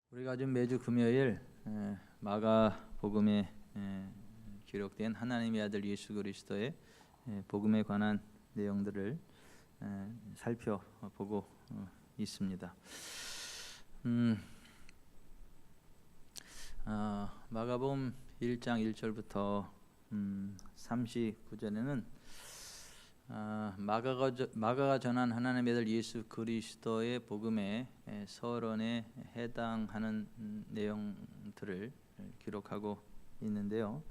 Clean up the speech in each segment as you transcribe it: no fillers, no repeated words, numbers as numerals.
우리가 지금 매주 금요일 마가복음에 기록된 하나님의 아들 예수 그리스도의 복음에 관한 내용들을 살펴보고 있습니다. 마가복음 1장 1절부터 39절에는 마가가 전한 하나님의 아들 예수 그리스도의 복음의 서론에 해당하는 내용들을 기록하고 있는데요.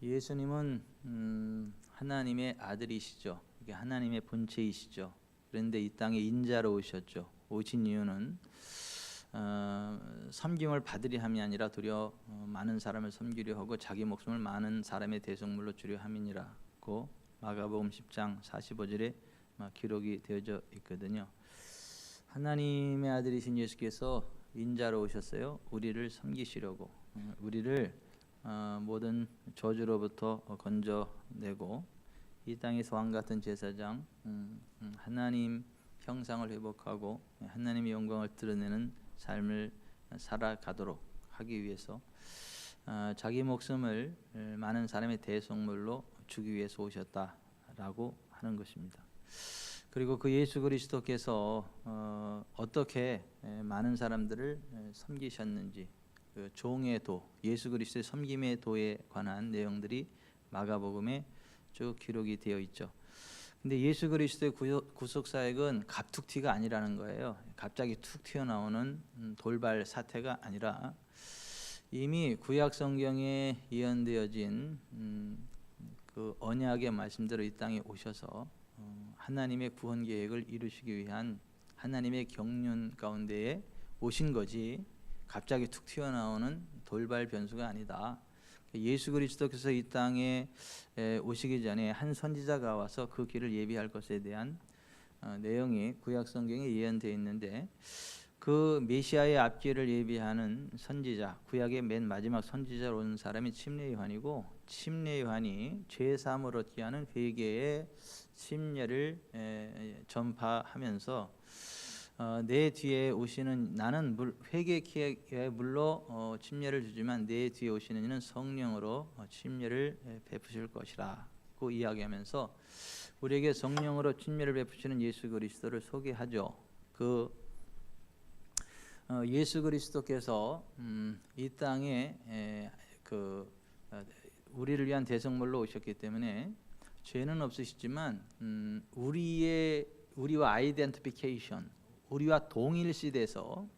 예수님은 하나님의 아들이시죠. 이게 하나님의 본체이시죠. 그런데 이 땅에 인자로 오셨죠. 오신 이유는 섬김을 받으려 함이 아니라 도리어 많은 사람을 섬기려 하고 자기 목숨을 많은 사람의 대속물로 주려 함이니라고 마가복음 10장 45절에 기록이 되어져 있거든요. 하나님의 아들이신 예수께서 인자로 오셨어요. 우리를 섬기시려고, 우리를 모든 저주로부터 건져내고 이 땅에서 왕 같은 제사장, 하나님 형상을 회복하고 하나님의 영광을 드러내는 삶을 살아가도록 하기 위해서 자기 목숨을 많은 사람의 대속물로 주기 위해서 오셨다라고 하는 것입니다. 그리고 그 예수 그리스도께서 어떻게 많은 사람들을 섬기셨는지, 그 종의 도, 예수 그리스도의 섬김의 도에 관한 내용들이 마가복음에 쭉 기록이 되어 있죠. 근데 예수 그리스도의 구속 사역은 갑툭튀가 아니라는 거예요. 갑자기 툭 튀어나오는 돌발 사태가 아니라 이미 구약 성경에 예언되어진 그 언약의 말씀대로 이 땅에 오셔서 하나님의 구원 계획을 이루시기 위한 하나님의 경륜 가운데에 오신 거지 갑자기 툭 튀어나오는 돌발 변수가 아니다. 예수 그리스도께서 이 땅에 오시기 전에 한 선지자가 와서 그 길을 예비할 것에 대한 내용이 구약 성경에 예언되어 있는데, 그 메시아의 앞길을 예비하는 선지자, 구약의 맨 마지막 선지자로 온 사람이 침례 요한이고, 침례 요한이 죄 사함을 얻게 하는 회개의 침례를 전파하면서 내 뒤에 오시는 나는 회개의 물로 침례를 주지만 내 뒤에 오시는 이는 성령으로 침례를 베푸실 것이라고 이야기하면서 우리에게 성령으로 침례를 베푸시는 예수 그리스도를 소개하죠. 예수 그리스도께서 이 땅에 우리를 위한 대성물로 오셨기 때문에 죄는 없으시지만 우리와 아이덴티피케이션, 우리와 동일시돼서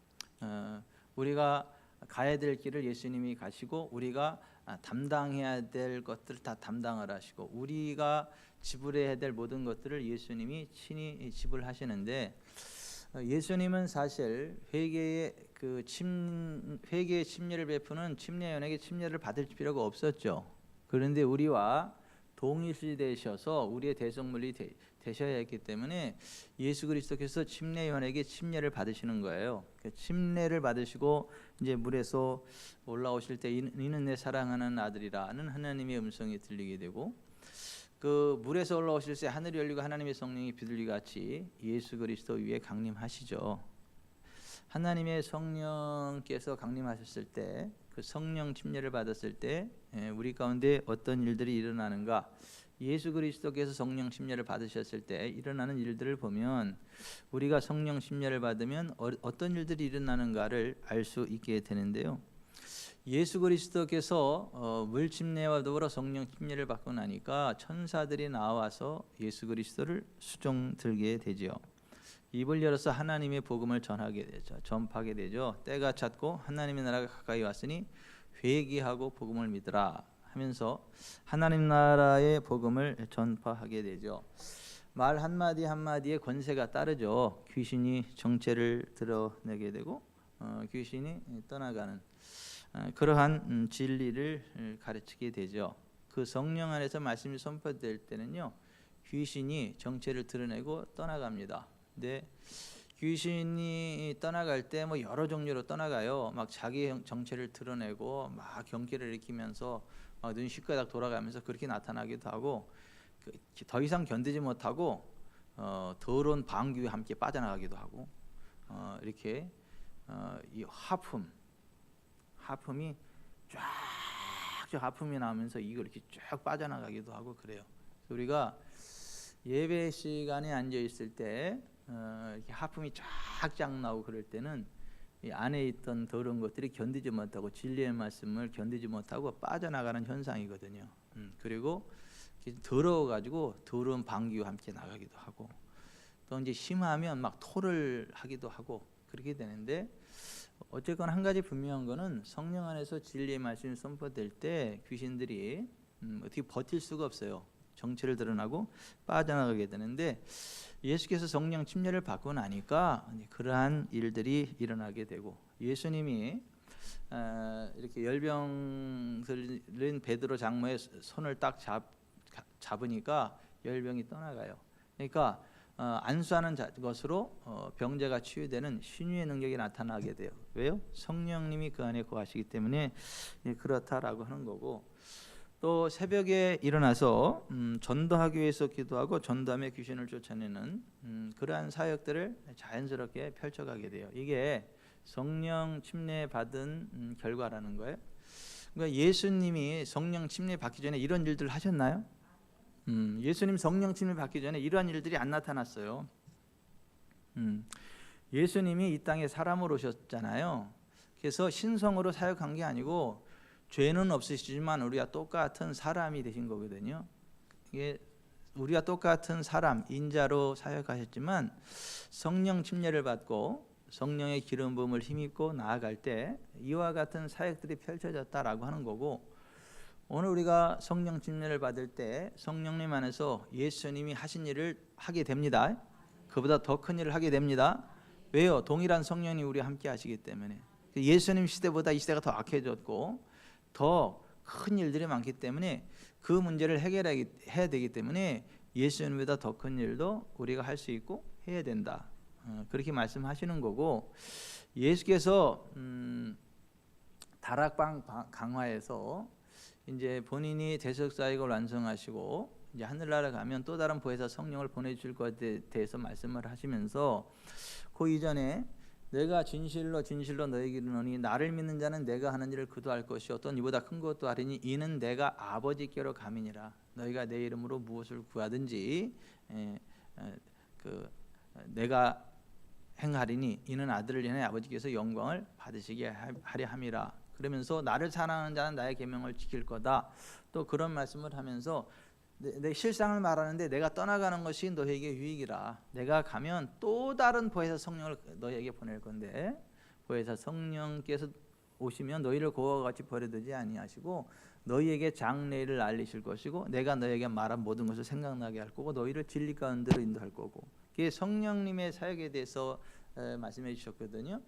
우리가 가야 될 길을 예수님이 가시고 우리가 담당해야 될 것들을 다 담당을 하시고 우리가 지불해야 될 모든 것들을 예수님이 친히 지불하시는데, 예수님은 사실 회개의 침례를 베푸는 침례요한에게 침례를 받을 필요가 없었죠. 그런데 우리와 동일시 되셔서 우리의 대속물이 되셔야 했기 때문에 예수 그리스도께서 침례요한에게 침례를 받으시는 거예요. 침례를 받으시고 이제 물에서 올라오실 때 이는 내 사랑하는 아들이라는 하나님의 음성이 들리게 되고, 그 물에서 올라오실 때 하늘이 열리고 하나님의 성령이 비둘기 같이 예수 그리스도 위에 강림하시죠. 하나님의 성령께서 강림하셨을 때, 그 성령 침례를 받았을 때 우리 가운데 어떤 일들이 일어나는가, 예수 그리스도께서 성령 침례를 받으셨을 때 일어나는 일들을 보면 우리가 성령 침례를 받으면 어떤 일들이 일어나는가를 알 수 있게 되는데요. 예수 그리스도께서 물 침례와 더불어 성령 침례를 받고 나니까 천사들이 나와서 예수 그리스도를 수종 들게 되죠. 입을 열어서 하나님의 복음을 전파하게 되죠. 때가 찼고 하나님의 나라가 가까이 왔으니 회개하고 복음을 믿으라 하면서 하나님 나라의 복음을 전파하게 되죠. 말 한마디 한마디에 권세가 따르죠. 귀신이 정체를 드러내게 되고 귀신이 떠나가는 그러한 진리를 가르치게 되죠. 그 성령 안에서 말씀이 선포될 때는요, 귀신이 정체를 드러내고 떠나갑니다. 근데 귀신이 떠나갈 때 여러 종류로 떠나가요. 막 자기 정체를 드러내고 막 경기를 일으키면서 막 눈 시꺼닥 돌아가면서 그렇게 나타나기도 하고, 더 이상 견디지 못하고 더러운 방귀와 함께 빠져나가기도 하고 이렇게 이 하품이 쫙 하품이 나오면서 이걸 이렇게 쭉 빠져나가기도 하고 그래요. 그래서 우리가 예배 시간에 앉아 있을 때 이렇게 하품이 쫙쫙 나오고 그럴 때는 이 안에 있던 더러운 것들이 견디지 못하고 진리의 말씀을 견디지 못하고 빠져나가는 현상이거든요. 그리고 더러워가지고 더러운 방귀와 함께 나가기도 하고, 또 이제 심하면 막 토를 하기도 하고 그렇게 되는데, 어쨌건 한 가지 분명한 거는 성령 안에서 진리의 말씀이 선포될 때 귀신들이 어떻게 버틸 수가 없어요. 정체를 드러나고 빠져나가게 되는데, 예수께서 성령 침례를 받고 나니까 그러한 일들이 일어나게 되고, 예수님이 이렇게 열병 들린 베드로 장로의 손을 딱 잡으니까 열병이 떠나가요. 그러니까 안수하는 것으로 병자가 치유되는 신유의 능력이 나타나게 돼요. 왜요? 성령님이 그 안에 거하시기 때문에 그렇다라고 하는 거고, 또 새벽에 일어나서 전도하기 위해서 기도하고 전도하며 귀신을 쫓아내는 그러한 사역들을 자연스럽게 펼쳐가게 돼요. 이게 성령 침례 받은 결과라는 거예요. 그러니까 예수님이 성령 침례 받기 전에 이런 일들 하셨나요? 예수님 성령 침례 받기 전에 이러한 일들이 안 나타났어요. 예수님이 이 땅에 사람으로 오셨잖아요. 그래서 신성으로 사역한 게 아니고 죄는 없으시지만 우리와 똑같은 사람이 되신 거거든요. 이게 우리와 똑같은 사람, 인자로 사역하셨지만 성령 침례를 받고 성령의 기름 부음을 힘입고 나아갈 때 이와 같은 사역들이 펼쳐졌다라고 하는 거고, 오늘 우리가 성령 침례를 받을 때 성령님 안에서 예수님이 하신 일을 하게 됩니다. 그보다 더 큰 일을 하게 됩니다. 왜요? 동일한 성령이 우리와 함께 하시기 때문에. 예수님 시대보다 이 시대가 더 악해졌고 더 큰 일들이 많기 때문에 그 문제를 해결해야 되기 때문에 예수님보다 더 큰 일도 우리가 할 수 있고 해야 된다. 그렇게 말씀하시는 거고, 예수께서 다락방 강화에서 이제 본인이 대속 사역을 완성하시고 이제 하늘나라 가면 또 다른 보혜사 성령을 보내줄 것에 대해서 말씀을 하시면서, 그 이전에 내가 진실로 너에게 이르노니 나를 믿는 자는 내가 하는 일을 그도 할 것이요 또 이보다 큰 것도 하리니 이는 내가 아버지께로 감이니라. 너희가 내 이름으로 무엇을 구하든지 내가 행하리니 이는 아들을 인해 아버지께서 영광을 받으시게 하려 함이라. 그러면서 나를 사랑하는 자는 나의 계명을 지킬 거다. 또 그런 말씀을 하면서 내 실상을 말하는데 내가 떠나가는 것이 너희에게 유익이라. 내가 가면 또 다른 보혜사 성령을 너희에게 보낼 건데 보혜사 성령께서 오시면 너희를 고아와 같이 버려두지 아니하시고 너희에게 장래를 알리실 것이고 내가 너희에게 말한 모든 것을 생각나게 할 거고 너희를 진리 가운데로 인도할 거고. 그게 성령님의 사역에 대해서 말씀해 주셨거든요.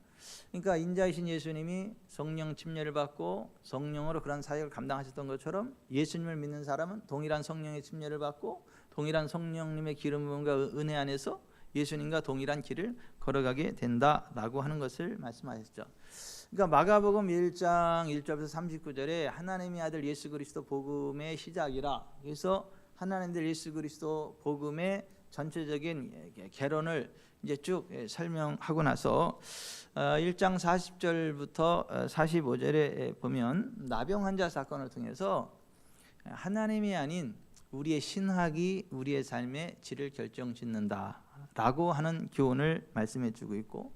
그러니까 인자이신 예수님이 성령 침례를 받고 성령으로 그런 사역을 감당하셨던 것처럼 예수님을 믿는 사람은 동일한 성령의 침례를 받고 동일한 성령님의 기름 부음과 은혜 안에서 예수님과 동일한 길을 걸어가게 된다라고 하는 것을 말씀하셨죠. 그러니까 마가복음 1장 1절부터 39절에 하나님의 아들 예수 그리스도 복음의 시작이라. 그래서 하나님의 예수 그리스도 복음의 전체적인 개론을 이제 쭉 설명하고 나서 1장 40절부터 45절에 보면 나병 환자 사건을 통해서 하나님이 아닌 우리의 신학이 우리의 삶의 질을 결정짓는다라고 하는 교훈을 말씀해 주고 있고,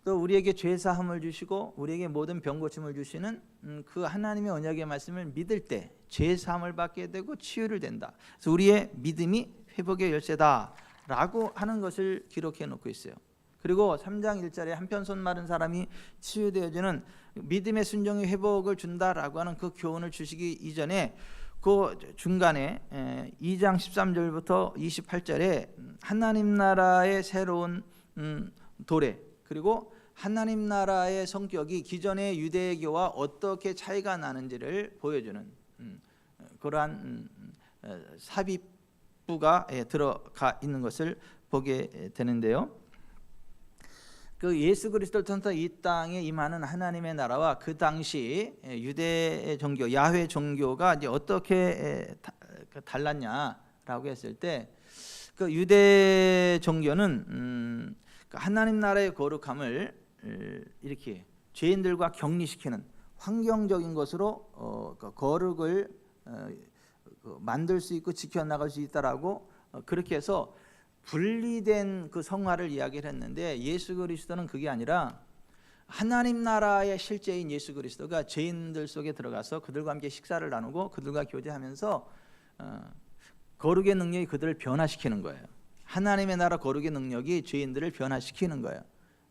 또 우리에게 죄 사함을 주시고 우리에게 모든 병 고침을 주시는 그 하나님의 언약의 말씀을 믿을 때 죄 사함을 받게 되고 치유를 된다. 그래서 우리의 믿음이 회복의 열쇠다라고 하는 것을 기록해 놓고 있어요. 그리고 3장 1절에 한편 손 마른 사람이 치유되어지는 믿음의 순종이 회복을 준다라고 하는 그 교훈을 주시기 이전에 그 중간에 2장 13절부터 28절에 하나님 나라의 새로운 도래, 그리고 하나님 나라의 성격이 기존의 유대교와 어떻게 차이가 나는지를 보여주는 그러한 삽입부가 들어가 있는 것을 보게 되는데요. 그 예수 그리스도를 통해서 이 땅에 임하는 하나님의 나라와 그 당시 유대 종교, 야훼 종교가 이제 어떻게 달랐냐라고 했을 때, 그 유대 종교는 하나님 나라의 거룩함을 이렇게 죄인들과 격리시키는 환경적인 것으로 거룩을 만들 수 있고 지켜나갈 수 있다라고 그렇게 해서 분리된 그 성화를 이야기를 했는데, 예수 그리스도는 그게 아니라 하나님 나라의 실제인 예수 그리스도가 죄인들 속에 들어가서 그들과 함께 식사를 나누고 그들과 교제하면서 거룩의 능력이 그들을 변화시키는 거예요. 하나님의 나라 거룩의 능력이 죄인들을 변화시키는 거예요.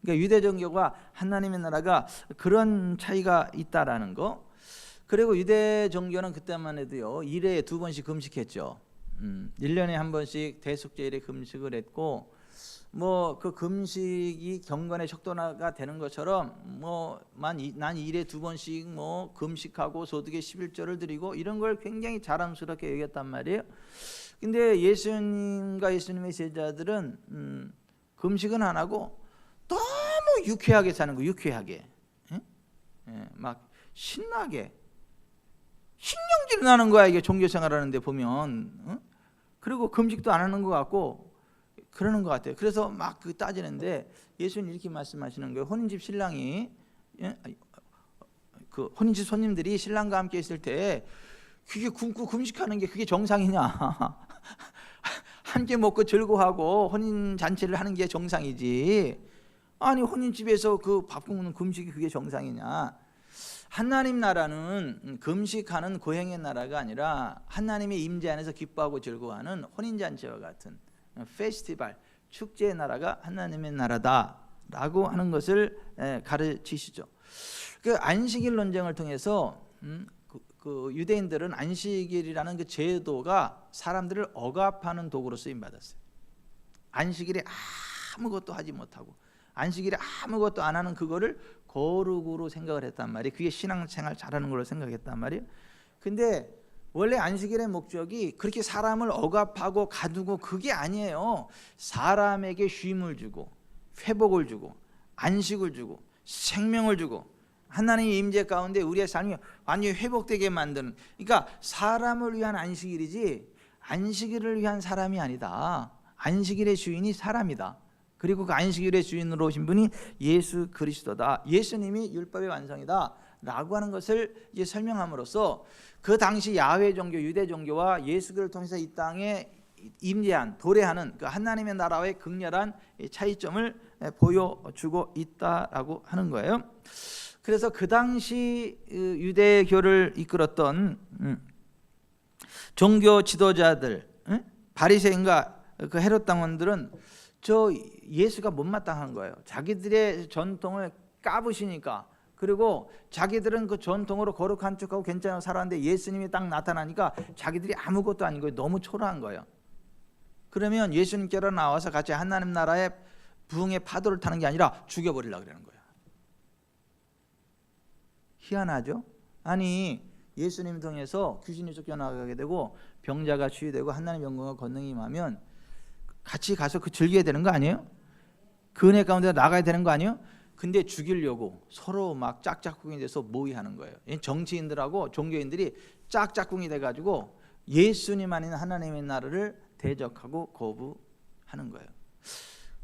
그러니까 유대 종교와 하나님의 나라가 그런 차이가 있다라는 거. 그리고 유대 종교는 그때만 해도요, 1회에 2번씩 금식했죠. 1년에 한 번씩 대속죄일에 금식을 했고, 뭐 그 금식이 경건의 척도가 되는 것처럼 난 1에 2번씩 뭐 금식하고 소득의 11조를 드리고 이런 걸 굉장히 자랑스럽게 여겼단 말이에요. 근데 예수님과 예수님의 제자들은 금식은 안 하고 너무 유쾌하게 사는 거예요. 유쾌하게, 막 신나게 신경질 나는 거야, 이게 종교생활하는데 보면. 그리고 금식도 안 하는 것 같고 그러는 것 같아요. 그래서 막 그 따지는데 예수님 이렇게 말씀하시는 거예요. 혼인집 신랑이, 그 혼인집 손님들이 신랑과 함께 있을 때 그게 굶고 금식하는 게 그게 정상이냐? 함께 먹고 즐거워하고 혼인 잔치를 하는 게 정상이지. 아니 혼인집에서 그 밥 굶는 금식이 그게 정상이냐? 하나님 나라는 금식하는 고행의 나라가 아니라 하나님의 임재 안에서 기뻐하고 즐거워하는 혼인잔치와 같은 페스티벌, 축제의 나라가 하나님의 나라다라고 하는 것을 가르치시죠. 그 안식일 논쟁을 통해서 그 유대인들은 안식일이라는 그 제도가 사람들을 억압하는 도구로 쓰임 받았어요. 안식일에 아무것도 하지 못하고 안식일에 아무것도 안 하는 그거를 거룩으로 생각을 했단 말이에요. 그게 신앙생활 잘하는 걸로 생각했단 말이에요. 근데 원래 안식일의 목적이 그렇게 사람을 억압하고 가두고 그게 아니에요. 사람에게 쉼을 주고 회복을 주고 안식을 주고 생명을 주고 하나님의 임재 가운데 우리의 삶이 완전히 회복되게 만드는, 그러니까 사람을 위한 안식일이지 안식일을 위한 사람이 아니다. 안식일의 주인이 사람이다. 그리고 그 안식일의 주인으로 오신 분이 예수 그리스도다. 예수님이 율법의 완성이다 라고 하는 것을 이제 설명함으로써 그 당시 야훼 종교, 유대 종교와 예수를 통해서 이 땅에 임재한, 도래하는 그 하나님의 나라와의 극렬한 차이점을 보여주고 있다라고 하는 거예요. 그래서 그 당시 유대교를 이끌었던 종교 지도자들, 바리새인과 그 헤롯 당원들은 저 예수가 못마땅한 거예요. 자기들의 전통을 까부시니까, 그리고 자기들은 그 전통으로 거룩한 척하고 괜찮아 살았는데 예수님이 딱 나타나니까 자기들이 아무것도 아닌 거예요. 너무 초라한 거예요. 그러면 예수님께로 나와서 같이 하나님 나라의 부흥의 파도를 타는 게 아니라 죽여버리려고 그러는 거예요. 희한하죠? 아니 예수님 통해서 귀신이 쫓겨나가게 되고 병자가 치유되고 하나님의 영광과 권능이 임하면 같이 가서 그 즐겨야 되는 거 아니에요? 그 은혜 가운데 나가야 되는 거 아니에요? 근데 죽이려고 서로 막 짝짝꿍이 돼서 모의하는 거예요. 정치인들하고 종교인들이 짝짝꿍이 돼가지고 예수님 아닌 하나님의 나라를 대적하고 거부하는 거예요.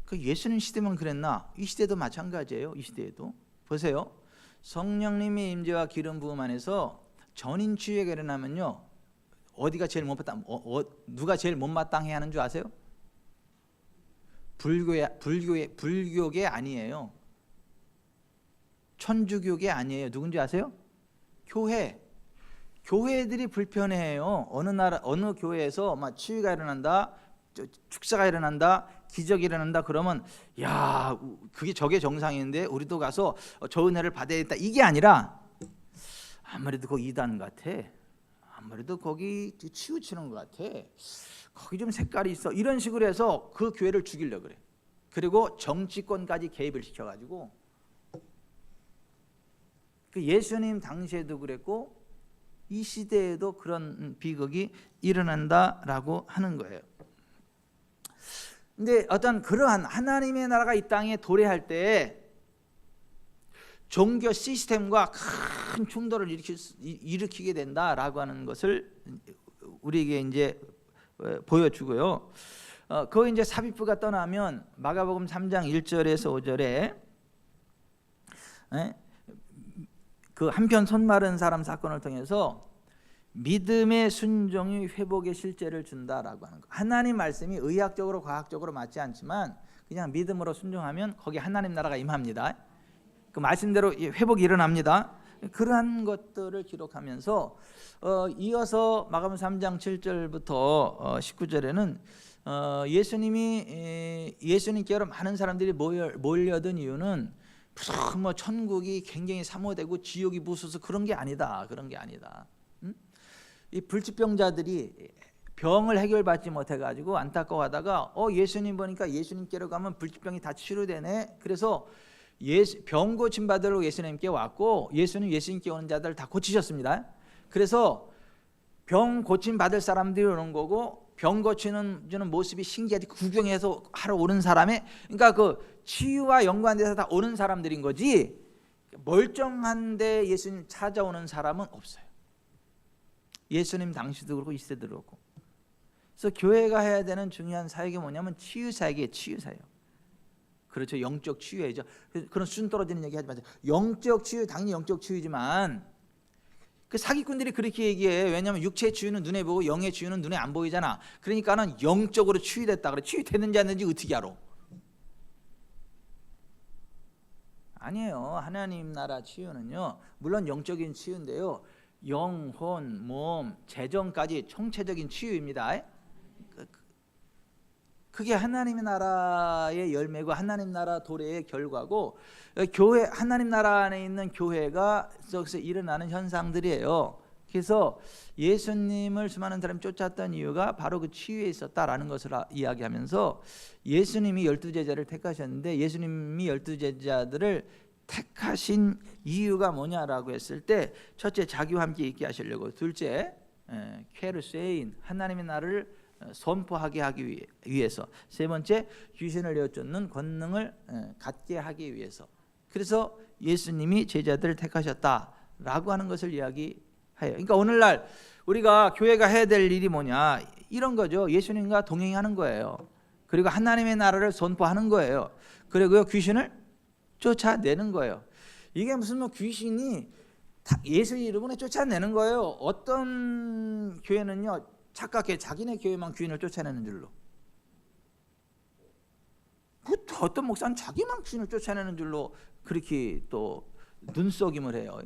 그 예수님 시대만 그랬나? 이 시대도 마찬가지예요. 이 시대에도 보세요. 성령님의 임재와 기름 부음 안에서 전인 치유가 일어나면요, 어디가 제일 못마땅? 누가 제일 못마땅해 하는 줄 아세요? 불교계 아니에요. 천주교계 아니에요. 누군지 아세요? 교회들이 불편해해요. 어느 교회에서 막 치유가 일어난다, 축사가 일어난다, 기적이 일어난다 그러면 야, 그게 저게 정상인데 우리도 가서 저 은혜를 받아야겠다, 이게 아니라 아무래도 거기 이단 같아, 아무래도 거기 치우치는 것 같아, 거기 좀 색깔이 있어, 이런 식으로 해서 그 교회를 죽이려고 그래. 그리고 정치권까지 개입을 시켜가지고, 그 예수님 당시에도 그랬고 이 시대에도 그런 비극이 일어난다라고 하는 거예요. 근데 어떤 그러한 하나님의 나라가 이 땅에 도래할 때 종교 시스템과 큰 충돌을 일으키게 된다라고 하는 것을 우리에게 이제 보여주고요. 그 이제 삽입부가 떠나면 마가복음 3장 1절에서 5절에 그 한편 손마른 사람 사건을 통해서 믿음의 순종이 회복의 실제를 준다라고 하는 거. 하나님 말씀이 의학적으로 과학적으로 맞지 않지만 그냥 믿음으로 순종하면 거기 하나님 나라가 임합니다. 그 말씀대로 회복이 일어납니다. 그러한 것들을 기록하면서 이어서 마가복음 3장 7절부터 19절에는 예수님께로 많은 사람들이 몰려든 이유는 무슨 뭐 천국이 굉장히 사모되고 지옥이 무서워서 그런 게 아니다. 이 불치병자들이 병을 해결받지 못해가지고 안타까워하다가 예수님 보니까 예수님께로 가면 불치병이 다 치료되네. 그래서 병 고침 받으러 예수님께 왔고 예수님께 오는 자들 다 고치셨습니다. 그래서 병 고침 받을 사람들이 오는 거고 병 고치는 모습이 신기하지. 구경해서 하러 오는 사람의 그러니까 그 치유와 연관돼서 다 오는 사람들인 거지 멀쩡한데 예수님 찾아오는 사람은 없어요. 예수님 당시도 그렇고 이때도 그렇고. 그래서 교회가 해야 되는 중요한 사역이 뭐냐면 치유 사역이에요. 치유 사역. 그렇죠. 영적 치유죠. 그런 수준 떨어지는 얘기 하지 마세요. 영적 치유 당연히 영적 치유지만 그 사기꾼들이 그렇게 얘기해. 왜냐하면 육체의 치유는 눈에 보고 영의 치유는 눈에 안 보이잖아. 그러니까는 영적으로 치유됐다 그래. 치유됐는지 안 됐는지 어떻게 알아? 아니에요. 하나님 나라 치유는요. 물론 영적인 치유인데요. 영혼, 몸, 재정까지 총체적인 치유입니다. 그게 하나님의 나라의 열매고 하나님 나라 도래의 결과고 교회 하나님 나라 안에 있는 교회가 여기서 일어나는 현상들이에요. 그래서 예수님을 수많은 사람이 쫓았던 이유가 바로 그 치유에 있었다라는 것을 이야기하면서 예수님이 12제자를 택하셨는데 예수님이 12제자들을 택하신 이유가 뭐냐라고 했을 때 첫째 자기와 함께 있게 하시려고, 둘째 케르세인 하나님의 나라를 선포하게 하기 위해서, 세 번째 귀신을 내어쫓는 권능을 갖게 하기 위해서. 그래서 예수님이 제자들을 택하셨다라고 하는 것을 이야기해요. 그러니까 오늘날 우리가 교회가 해야 될 일이 뭐냐 이런 거죠. 예수님과 동행하는 거예요. 그리고 하나님의 나라를 선포하는 거예요. 그리고요 귀신을 쫓아내는 거예요. 이게 무슨 뭐 귀신이 예수 이름으로 쫓아내는 거예요. 어떤 교회는요 착각해 자기네 교회만 귀신을 쫓아내는 줄로. 어떤 목사는 자기만 귀신을 쫓아내는 줄로 그렇게 또 눈속임을 해요.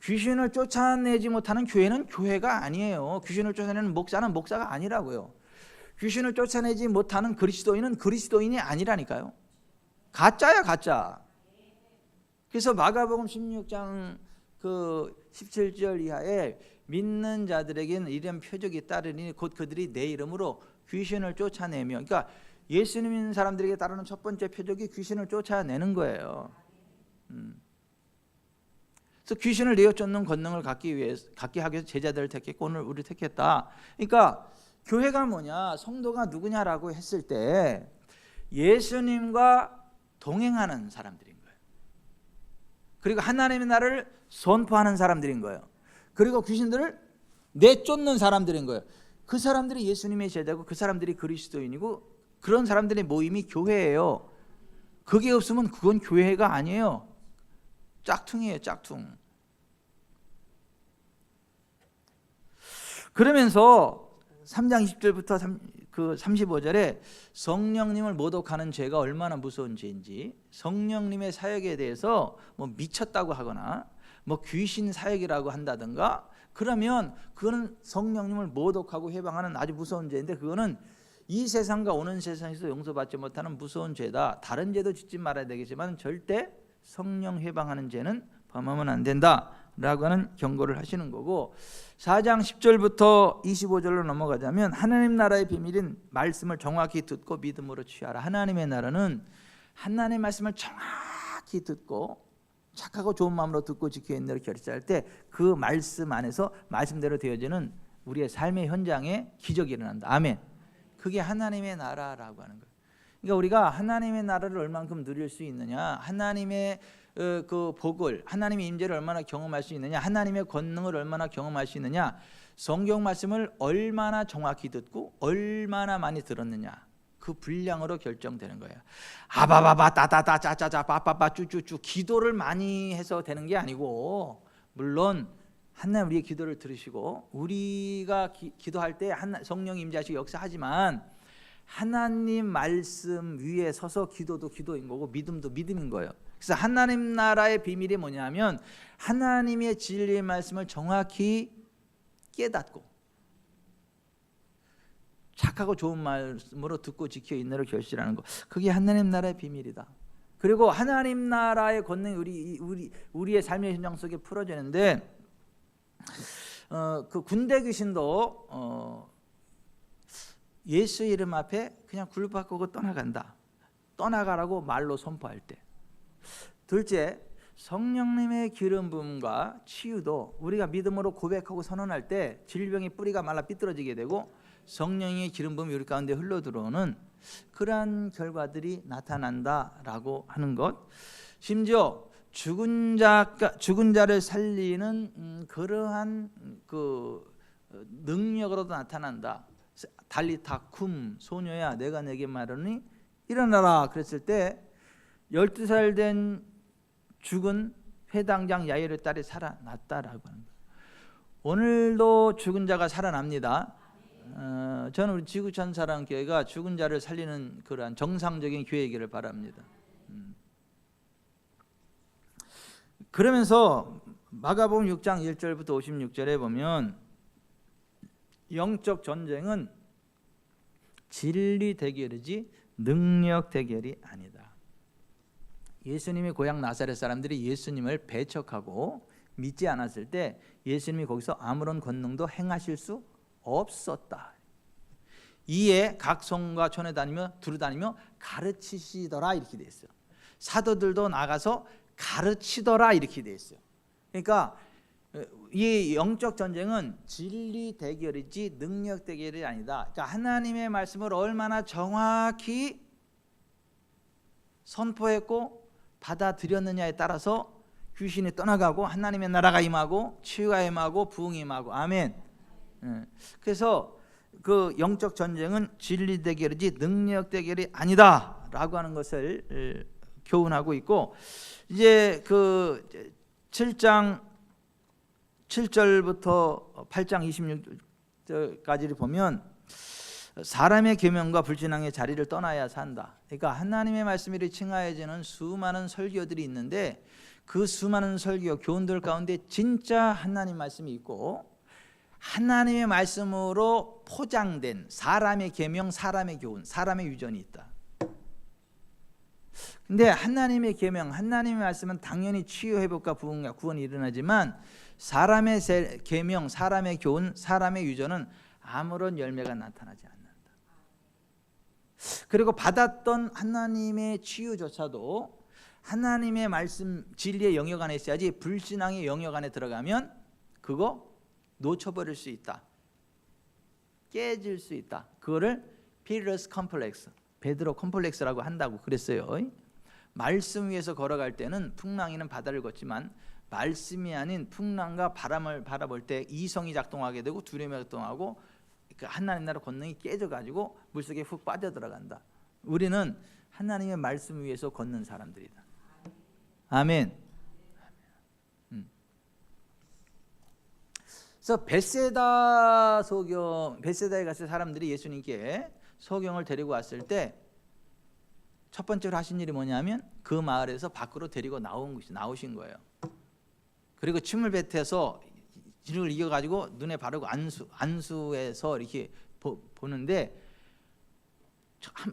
귀신을 쫓아내지 못하는 교회는 교회가 아니에요. 귀신을 쫓아내는 목사는 목사가 아니라고요. 귀신을 쫓아내지 못하는 그리스도인은 그리스도인이 아니라니까요. 가짜야 가짜. 그래서 마가복음 16장 그 17절 이하에 믿는 자들에게는 이런 표적이 따르니 곧 그들이 내 이름으로 귀신을 쫓아내며, 그러니까 예수님 믿는 사람들에게 따르는 첫 번째 표적이 귀신을 쫓아내는 거예요. 그래서 귀신을 내어쫓는 권능을 갖게 하기 위해서 제자들을 택했고 오늘 우리 택했다. 그러니까 교회가 뭐냐, 성도가 누구냐라고 했을 때 예수님과 동행하는 사람들인 거예요. 그리고 하나님의 나라를 선포하는 사람들인 거예요. 그리고 귀신들을 내쫓는 사람들인 거예요. 그 사람들이 예수님의 제자고 그 사람들이 그리스도인이고 그런 사람들의 모임이 교회예요. 그게 없으면 그건 교회가 아니에요. 짝퉁이에요, 짝퉁. 그러면서 3장 20절부터 35절에 성령님을 모독하는 죄가 얼마나 무서운 죄인지, 성령님의 사역에 대해서 뭐 미쳤다고 하거나 뭐 귀신 사역이라고 한다든가 그러면 그거는 성령님을 모독하고 해방하는 아주 무서운 죄인데, 그거는 이 세상과 오는 세상에서 용서받지 못하는 무서운 죄다. 다른 죄도 짓지 말아야 되겠지만 절대 성령 해방하는 죄는 범하면 안 된다라고 하는 경고를 하시는 거고, 4장 10절부터 25절로 넘어가자면 하나님 나라의 비밀인 말씀을 정확히 듣고 믿음으로 취하라. 하나님의 나라는 하나님의 말씀을 정확히 듣고 착하고 좋은 마음으로 듣고 지켜 인내를 결제할 때 그 말씀 안에서 말씀대로 되어지는 우리의 삶의 현장에 기적이 일어난다. 아멘. 그게 하나님의 나라라고 하는 거예요. 그러니까 우리가 하나님의 나라를 얼만큼 누릴 수 있느냐, 하나님의 그 복을, 하나님의 임재를 얼마나 경험할 수 있느냐, 하나님의 권능을 얼마나 경험할 수 있느냐, 성경 말씀을 얼마나 정확히 듣고 얼마나 많이 들었느냐, 그 분량으로 결정되는 거예요. 아바바바 따다다 짜짜자 빠빠빠 쭈쭈쭈 기도를 많이 해서 되는 게 아니고, 물론 하나님 우리의 기도를 들으시고 우리가 기도할 때 성령이 임재하시고 역사하지만 하나님 말씀 위에 서서 기도도 기도인 거고 믿음도 믿음인 거예요. 그래서 하나님 나라의 비밀이 뭐냐면 하나님의 진리의 말씀을 정확히 깨닫고 착하고 좋은 말씀으로 듣고 지켜 인내로 결실하는 것, 그게 하나님 나라의 비밀이다. 그리고 하나님 나라의 권능이 우리의 삶의 현장 속에 풀어지는데, 그 군대 귀신도 예수 이름 앞에 그냥 굴 바꾸고 떠나간다. 떠나가라고 말로 선포할 때. 둘째, 성령님의 기름 부음과 치유도 우리가 믿음으로 고백하고 선언할 때 질병의 뿌리가 말라 삐뚤어지게 되고 성령의 기름 부음이 우리 가운데 흘러 들어오는 그러한 결과들이 나타난다라고 하는 것. 심지어 죽은 자를 살리는 그러한 그 능력으로도 나타난다. 달리타 쿰, 소녀야 내가 내게 말하니 일어나라 그랬을 때 12살 된 죽은 회당장 야이르 딸이 살아났다라고 하는 거예요. 오늘도 죽은 자가 살아납니다. 저는 우리 지구촌 사랑교회가 죽은 자를 살리는 그러한 정상적인 교회이기를 바랍니다. 그러면서 마가복음 6장 1절부터 56절에 보면 영적 전쟁은 진리 대결이지 능력 대결이 아니다. 예수님의 고향 나사렛 사람들이 예수님을 배척하고 믿지 않았을 때 예수님이 거기서 아무런 권능도 행하실 수 없었다. 이에 각 성과 촌에 다니며 두루다니며 가르치시더라 이렇게 돼 있어요. 사도들도 나가서 가르치더라 이렇게 돼 있어요. 그러니까 이 영적 전쟁은 진리 대결이지 능력 대결이 아니다. 그러니까 하나님의 말씀을 얼마나 정확히 선포했고 받아들였느냐에 따라서 귀신이 떠나가고 하나님의 나라가 임하고 치유가 임하고 부흥이 임하고 아멘. 그래서 그 영적 전쟁은 진리 대결이지 능력 대결이 아니다라고 하는 것을 교훈하고 있고, 이제 그 7장 7절부터 8장 26절까지를 보면 사람의 계명과 불신앙의 자리를 떠나야 산다. 그러니까 하나님의 말씀이 칭하여지는 수많은 설교들이 있는데 그 수많은 설교 교훈들 가운데 진짜 하나님 말씀이 있고 하나님의 말씀으로 포장된 사람의 계명, 사람의 교훈, 사람의 유전이 있다. 근데 하나님의 계명, 하나님의 말씀은 당연히 치유, 회복과 부흥과 구원이 일어나지만 사람의 계명, 사람의 교훈, 사람의 유전은 아무런 열매가 나타나지 않는다. 그리고 받았던 하나님의 치유조차도 하나님의 말씀 진리의 영역 안에 있어야지 불신앙의 영역 안에 들어가면 그거 놓쳐버릴 수 있다. 깨질 수 있다. 그거를 피러스 컴플렉스, 베드로 컴플렉스라고 한다고 그랬어요. 말씀 위에서 걸어갈 때는 풍랑이는 바다를 걷지만 말씀이 아닌 풍랑과 바람을 바라볼 때 이성이 작동하게 되고 두려움이 작동하고 그 하나님 나라 권능이 깨져가지고 물속에 훅 빠져들어간다. 우리는 하나님의 말씀 위에서 걷는 사람들이다. 아멘. 그래서 베세다에 갔을 사람들이 예수님께 소경을 데리고 왔을 때 첫 번째로 하신 일이 뭐냐면 그 마을에서 밖으로 데리고 나오신 거예요. 그리고 침을 뱉어서 진흙을 이겨가지고 눈에 바르고 안수해서 이렇게 보는데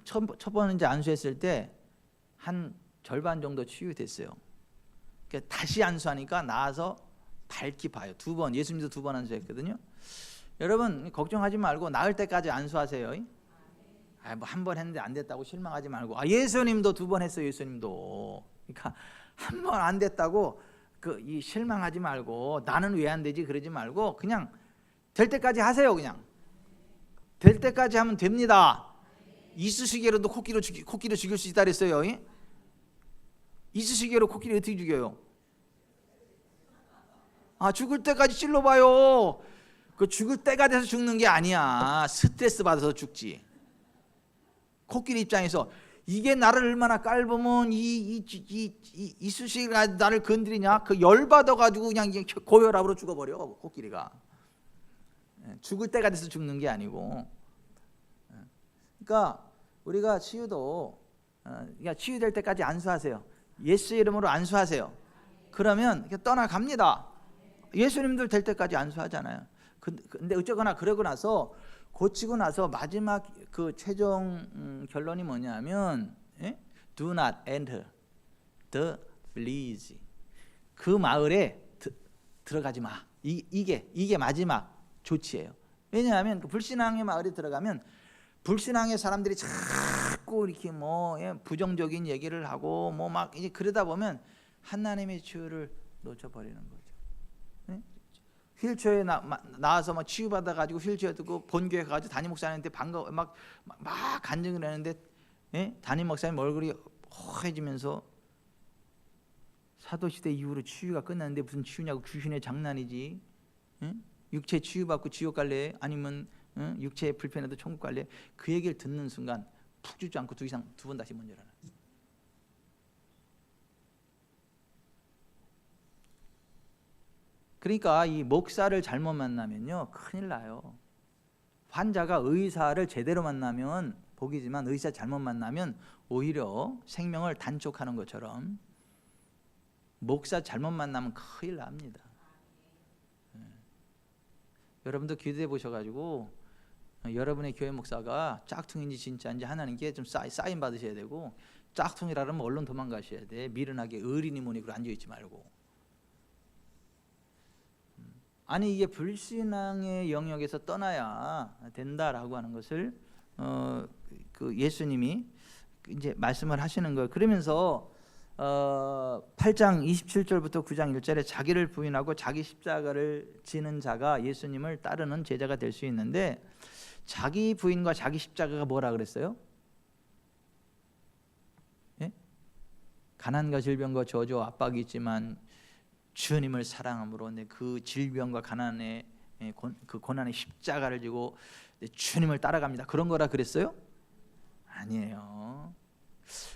첫 번째 이제 안수했을 때 한 절반 정도 치유됐어요. 그러니까 다시 안수하니까 나와서 밝히 봐요. 두 번, 예수님도 2번 안수했거든요. 여러분 걱정하지 말고 나을 때까지 안수하세요. 뭐 한 번 했는데 안 됐다고 실망하지 말고, 예수님도 2번 했어요. 예수님도. 그러니까 한 번 안 됐다고 이 실망하지 말고 나는 왜 안 되지 그러지 말고 그냥 될 때까지 하세요. 그냥 될 때까지 하면 됩니다. 이쑤시개로도 코끼리 죽일 수 있다 그랬어요. 이쑤시개로 코끼리 어떻게 죽여요? 죽을 때까지 찔러봐요. 그 죽을 때가 돼서 죽는 게 아니야. 스트레스 받아서 죽지. 코끼리 입장에서 이게 나를 얼마나 깔보면 이 수식이 나를 건드리냐? 그 열받아 가지고 그냥 고혈압으로 죽어버려 코끼리가. 죽을 때가 돼서 죽는 게 아니고. 그러니까 우리가 치유도 그러니까 치유될 때까지 안수하세요. 예수 이름으로 안수하세요. 그러면 떠나갑니다. 예수님들 될 때까지 안수하잖아요. 근데 어쩌거나 그러고 나서 고치고 나서 마지막 그 최종 결론이 뭐냐면 Do not enter the village. 그 마을에 들어가지 마. 이게 마지막 조치예요. 왜냐하면 그 불신앙의 마을에 들어가면 불신앙의 사람들이 자꾸 이렇게 뭐 부정적인 얘기를 하고 뭐 막 이제 그러다 보면 하나님의 치유를 놓쳐버리는 거죠. 휠체어에 나와서 막 치유받아 가지고 휠체어 두고 본교회 가지고 담임 목사님한테 반가 막 간증을 하는데 담임 목사님 얼굴이 허해지면서 사도시대 이후로 치유가 끝났는데 무슨 치유냐고 귀신의 장난이지. 육체 치유받고 지옥 갈래 아니면 육체의 불편해도 천국 갈래. 그 얘기를 듣는 순간 푹 주지 않고 두 번 다시 문 열어놔. 그러니까 이 목사를 잘못 만나면요 큰일 나요. 환자가 의사를 제대로 만나면 복이지만 의사 잘못 만나면 오히려 생명을 단촉하는 것처럼 목사 잘못 만나면 큰일 납니다. 여러분도 기도해 보셔가지고 여러분의 교회 목사가 짝퉁인지 진짜인지 하나님께 좀 사인 받으셔야 되고, 짝퉁이라면 얼른 도망가셔야 돼. 미련하게 어린이 모니그로 앉아있지 말고. 아니 이게 불신앙의 영역에서 떠나야 된다라고 하는 것을 그 예수님이 이제 말씀을 하시는 거예요. 그러면서 8장 27절부터 9장 1절에 자기를 부인하고 자기 십자가를 지는 자가 예수님을 따르는 제자가 될 수 있는데, 자기 부인과 자기 십자가가 뭐라 그랬어요? 예? 가난과 질병과 저주와 압박이 있지만 주님을 사랑함으로 그 질병과 가난의 그 고난의 십자가를 지고 주님을 따라갑니다. 그런 거라 그랬어요? 아니에요.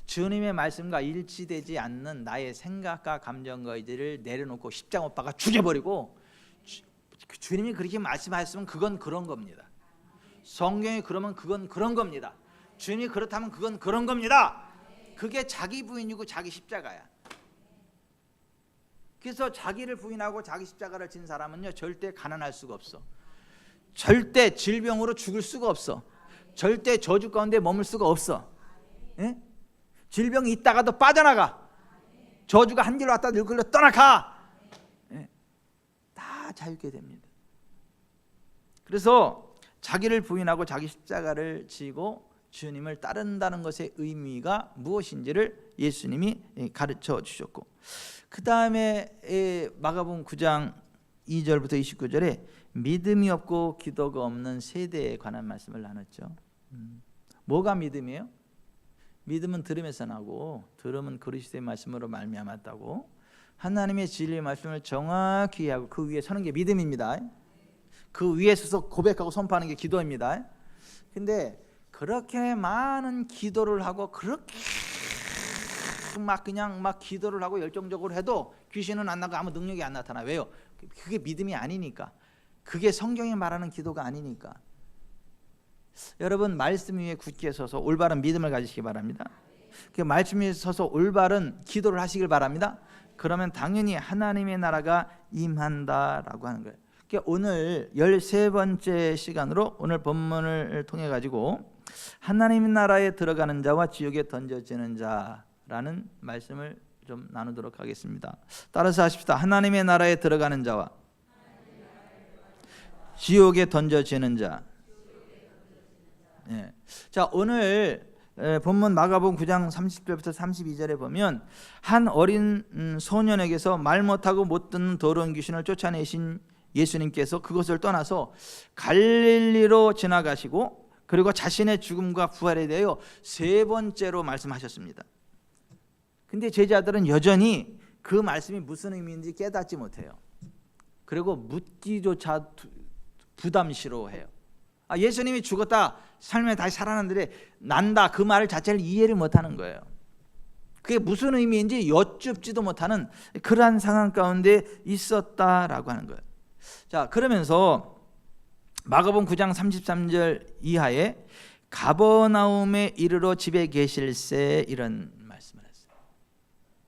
주님의 말씀과 일치되지 않는 나의 생각과 감정과 의지를 내려놓고 십자가 못 박아 죽여버리고, 주님이 그렇게 말씀하셨으면 그건 그런 겁니다. 성경이 그러면 그건 그런 겁니다. 주님이 그렇다면 그건 그런 겁니다. 그게 자기 부인이고 자기 십자가야. 그래서 자기를 부인하고 자기 십자가를 진 사람은요 절대 가난할 수가 없어. 절대 질병으로 죽을 수가 없어. 절대 저주 가운데 머물 수가 없어. 예? 질병이 있다가도 빠져나가. 저주가 한 길로 왔다 늘 길로 떠나가. 예? 다 자유게 됩니다. 그래서 자기를 부인하고 자기 십자가를 지고 주님을 따른다는 것의 의미가 무엇인지를 예수님이 가르쳐 주셨고, 그 다음에 마가복음 9장 2절부터 29절에 믿음이 없고 기도가 없는 세대에 관한 말씀을 나눴죠. 뭐가 믿음이에요? 믿음은 들음에서 나고 들음은 그리스도의 말씀으로 말미암았다고. 하나님의 진리의 말씀을 정확히 하고 그 위에 서는 게 믿음입니다. 그 위에 서서 고백하고 선포하는 게 기도입니다. 근데 그렇게 많은 기도를 하고 그렇게 막 그냥 막 기도를 하고 열정적으로 해도 귀신은 안 나고 아무 능력이 안 나타나. 왜요? 그게 믿음이 아니니까. 그게 성경이 말하는 기도가 아니니까. 여러분 말씀 위에 굳게 서서 올바른 믿음을 가지시기 바랍니다. 그 말씀 위에 서서 올바른 기도를 하시길 바랍니다. 그러면 당연히 하나님의 나라가 임한다라고 하는 거예요. 그러니까 오늘 13번째 시간으로 오늘 본문을 통해 가지고 하나님의 나라에 들어가는 자와 지옥에 던져지는 자라는 말씀을 좀 나누도록 하겠습니다. 따라서 하십시다. 하나님의 나라에 들어가는 자와 지옥에 던져지는 자. 예. 자, 오늘 본문 마가복음 9장 30절부터 32절에 보면 한 어린 소년에게서 말 못하고 못 듣는 더러운 귀신을 쫓아내신 예수님께서 그것을 떠나서 갈릴리로 지나가시고 그리고 자신의 죽음과 부활에 대하여 세 번째로 말씀하셨습니다. 근데 제자들은 여전히 그 말씀이 무슨 의미인지 깨닫지 못해요. 그리고 묻기조차 부담스러워해요. 예수님이 죽었다 삶에 다시 살아난데 난다 그 말을 자체를 이해를 못하는 거예요. 그게 무슨 의미인지 여쭙지도 못하는 그러한 상황 가운데 있었다라고 하는 거예요. 자, 그러면서 마가복음 9장 33절 이하에 가버나움에 이르러 집에 계실새 이런 말씀을 했어요.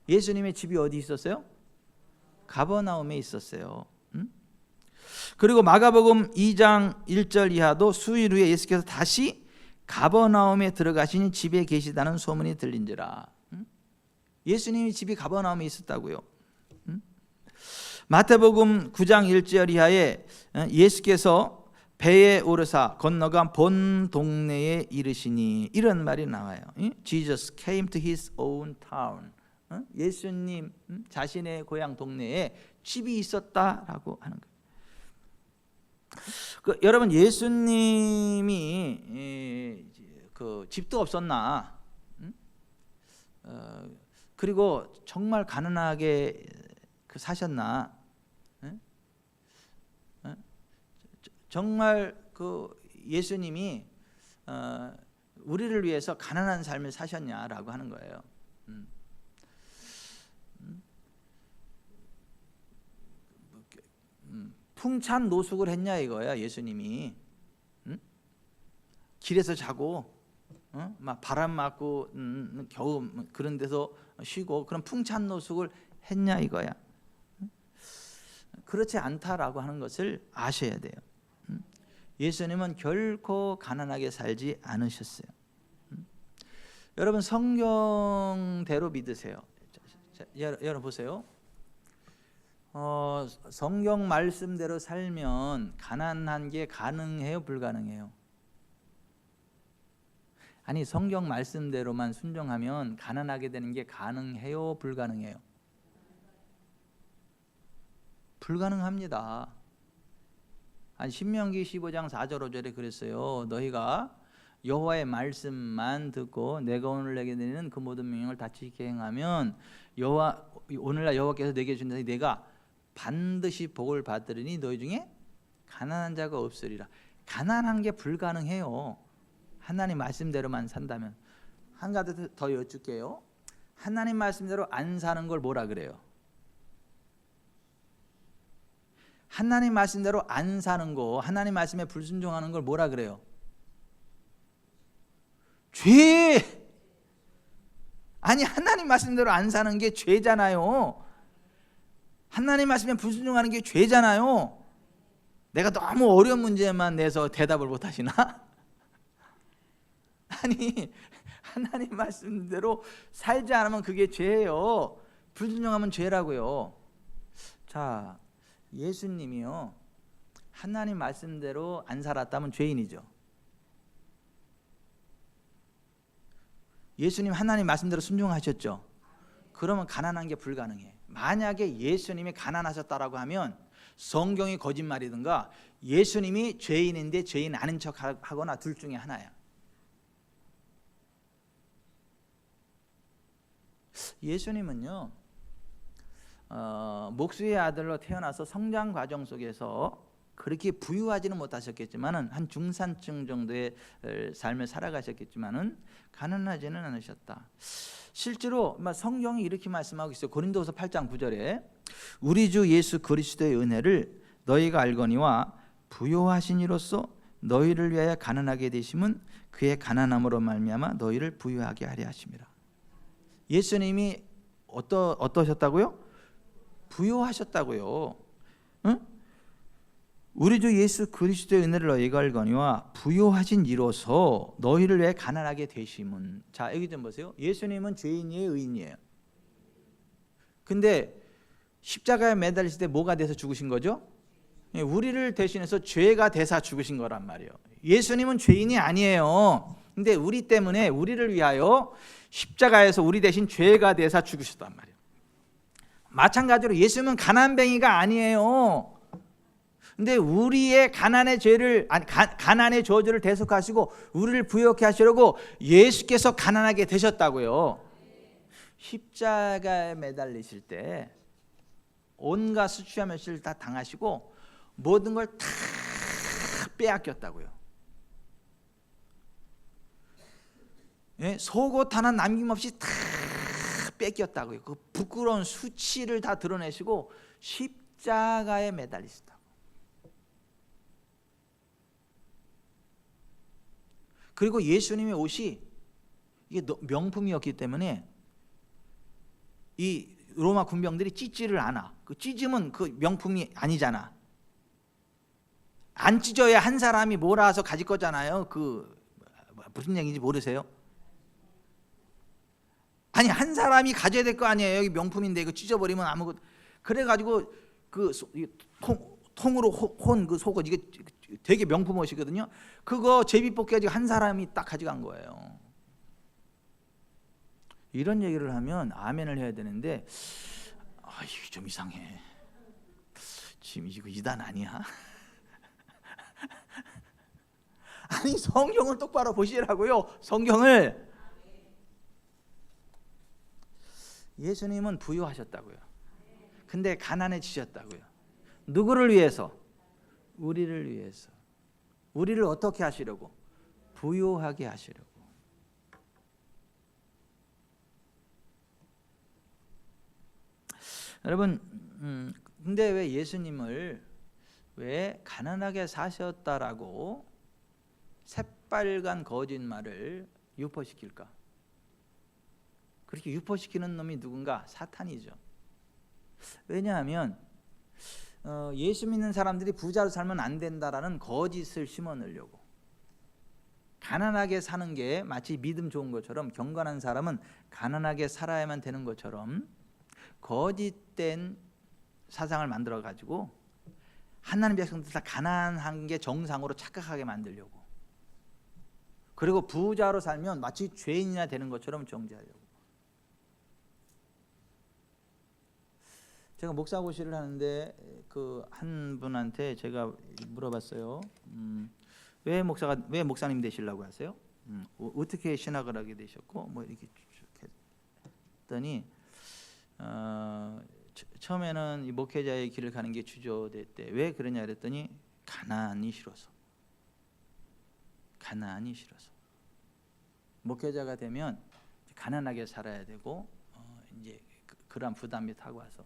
예수님의 집이 어디 있었어요? 가버나움에 있었어요. 그리고 마가복음 2장 1절 이하도 수일 후에 예수께서 다시 가버나움에 들어가시니 집에 계시다는 소문이 들린지라. 예수님이 집이 가버나움에 있었다고요. 마태복음 9장 1절 이하에 예수께서 배에 오르사 건너가 본 동네에 이르시니 이런 말이 나와요. Jesus came to his own town. 예수님 자신의 고향 동네에 집이 있었다라고 하는 거예요. 여러분, 예수님이 그 집도 없었나? 그리고 정말 가난하게 사셨나? 정말 그 예수님이 우리를 위해서 가난한 삶을 사셨냐라고 하는 거예요. 풍찬 노숙을 했냐 이거야. 예수님이 길에서 자고 막 바람 맞고 겨우 그런 데서 쉬고 그런 풍찬 노숙을 했냐 이거야. 그렇지 않다라고 하는 것을 아셔야 돼요. 예수님은 결코 가난하게 살지 않으셨어요. 여러분, 성경대로 믿으세요. 여러분 보세요. 성경 말씀대로 살면 가난한 게 가능해요, 불가능해요? 아니, 성경 말씀대로만 순종하면 가난하게 되는 게 가능해요, 불가능해요? 불가능합니다. 아니, 신명기 15장 4절 5절에 그랬어요. 너희가 여호와의 말씀만 듣고 내가 오늘 내게 내리는 그 모든 명령을 다 지키게 행하면 오늘날 여호와께서 내게 주신 내가 반드시 복을 받으리니 너희 중에 가난한 자가 없으리라. 가난한 게 불가능해요, 하나님 말씀대로만 산다면. 한 가지 더 여쭐게요. 하나님 말씀대로 안 사는 걸 뭐라 그래요? 하나님 말씀대로 안 사는 거, 하나님 말씀에 불순종하는 걸 뭐라 그래요? 죄! 아니, 하나님 말씀대로 안 사는 게 죄잖아요. 하나님 말씀에 불순종하는 게 죄잖아요. 내가 너무 어려운 문제만 내서 대답을 못 하시나? 아니, 하나님 말씀대로 살지 않으면 그게 죄예요. 불순종하면 죄라고요. 자, 예수님이요, 하나님 말씀대로 안 살았다면 죄인이죠. 예수님 하나님 말씀대로 순종하셨죠. 그러면 가난한 게 불가능해. 만약에 예수님이 가난하셨다라고 하면 성경이 거짓말이든가 예수님이 죄인인데 죄인 아닌 척하거나 둘 중에 하나야. 예수님은요, 목수의 아들로 태어나서 성장 과정 속에서 그렇게 부유하지는 못하셨겠지만은 한 중산층 정도의 삶을 살아가셨겠지만은 가난하지는 않으셨다. 실제로 성경이 이렇게 말씀하고 있어요. 고린도후서 8장 9절에 우리 주 예수 그리스도의 은혜를 너희가 알거니와 부요하신 이로써 너희를 위하여 가난하게 되심은 그의 가난함으로 말미암아 너희를 부유하게 하려 하심이라. 예수님이 어떠셨다고요? 부요하셨다고요. 응? 우리 주 예수 그리스도의 은혜를 너희가 알거니와 부요하신 이로써 너희를 위해 가난하게 되심은. 자, 여기 좀 보세요. 예수님은 죄인이에요, 의인이에요? 근데 십자가에 매달리실 때 뭐가 돼서 죽으신 거죠? 우리를 대신해서 죄가 돼서 죽으신 거란 말이에요. 예수님은 죄인이 아니에요. 근데 우리 때문에, 우리를 위하여 십자가에서 우리 대신 죄가 돼서 죽으셨단 말이에요. 마찬가지로 예수님은 가난뱅이가 아니에요. 근데 우리의 가난의 죄를, 가난의 저주를 대속하시고 우리를 부유하게 하시려고 예수께서 가난하게 되셨다고요. 십자가에 매달리실 때 온갖 수치와 멸시를 다 당하시고 모든 걸 다 빼앗겼다고요. 예? 속옷 하나 남김없이 다 뺏겼다고요. 그 부끄러운 수치를 다 드러내시고 십자가에 매달리셨다고. 그리고 예수님의 옷이 이게 명품이었기 때문에 이 로마 군병들이 찢지를 않아. 그 찢으면 그 명품이 아니잖아. 안 찢어야 한 사람이 몰아서 가질 거잖아요. 그 무슨 얘기인지 모르세요? 아니 한 사람이 가져야 될 거 아니에요. 여기 명품인데 이거 찢어버리면 아무것도. 그래가지고 그 통으로 혼 그 속옷 이게 되게 명품 옷이거든요. 그거 제비뽑기 한 사람이 딱 가져간 거예요. 이런 얘기를 하면 아멘을 해야 되는데 이게 좀 이상해. 지금 이거 이단 아니야? 아니 성경을 똑바로 보시라고요. 성경을. 예수님은 부유하셨다고요. 근데 가난해지셨다고요. 누구를 위해서? 우리를 위해서. 우리를 어떻게 하시려고? 부유하게 하시려고. 여러분, 근데 왜 예수님을 왜 가난하게 사셨다라고 새빨간 거짓말을 유포시킬까? 그렇게 유포시키는 놈이 누군가? 사탄이죠. 왜냐하면 예수 믿는 사람들이 부자로 살면 안 된다라는 거짓을 심어넣으려고. 가난하게 사는 게 마치 믿음 좋은 것처럼, 경건한 사람은 가난하게 살아야만 되는 것처럼 거짓된 사상을 만들어 가지고 하나님 백성들 다 가난한 게 정상으로 착각하게 만들려고. 그리고 부자로 살면 마치 죄인이나 되는 것처럼 정죄하려고. 제가 목사고시를 하는데 그 한 분한테 제가 물어봤어요. 왜 목사님 되시려고 하세요? 어떻게 신학을 하게 되셨고 뭐 이렇게 했더니 처음에는 이 목회자의 길을 가는 게 주저됐대. 왜 그러냐 그랬더니 가난이 싫어서. 가난이 싫어서. 목회자가 되면 가난하게 살아야 되고 이제 그런 부담이 타고 와서.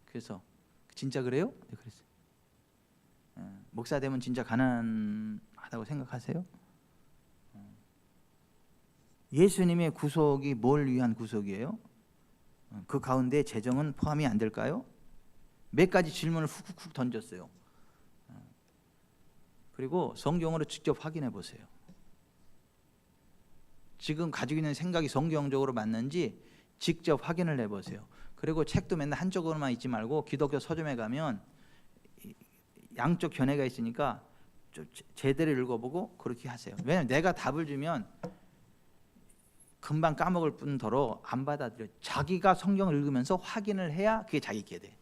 그래서 진짜 그래요? 네, 그랬어요. 목사 되면 진짜 가난하다고 생각하세요? 예수님의 구속이 뭘 위한 구속이에요? 그 가운데 재정은 포함이 안 될까요? 몇 가지 질문을 훅훅 던졌어요. 그리고 성경으로 직접 확인해 보세요. 지금 가지고 있는 생각이 성경적으로 맞는지 직접 확인을 해보세요. 그리고 책도 맨날 한쪽으로만 읽지 말고 기독교 서점에 가면 양쪽 견해가 있으니까 좀 제대로 읽어보고 그렇게 하세요. 왜냐하면 내가 답을 주면 금방 까먹을 뿐더러 안 받아들여. 자기가 성경을 읽으면서 확인을 해야 그게 자기 있게 돼.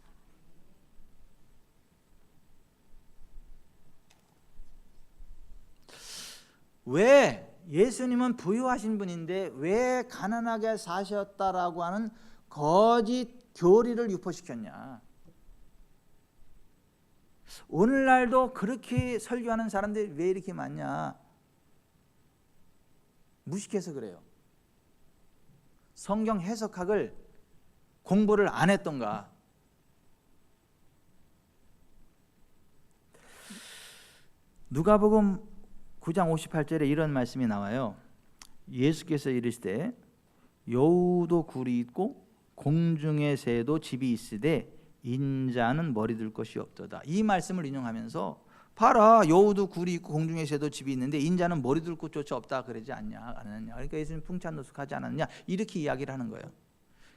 왜 예수님은 부유하신 분인데 왜 가난하게 사셨다라고 하는 거짓 교리를 유포시켰냐? 오늘날도 그렇게 설교하는 사람들이 왜 이렇게 많냐? 무식해서 그래요. 성경 해석학을 공부를 안 했던가? 누가복음 9장 58절에 이런 말씀이 나와요. 예수께서 이르시되 여우도 굴이 있고 공중의 새도 집이 있으되 인자는 머리 둘 것이 없도다. 이 말씀을 인용하면서 봐라, 여우도 굴이 있고 공중의 새도 집이 있는데 인자는 머리 둘 곳조차 없다 그러지 않냐? 그러니까 예수님 풍찬노숙하지 않았냐? 이렇게 이야기를 하는 거예요.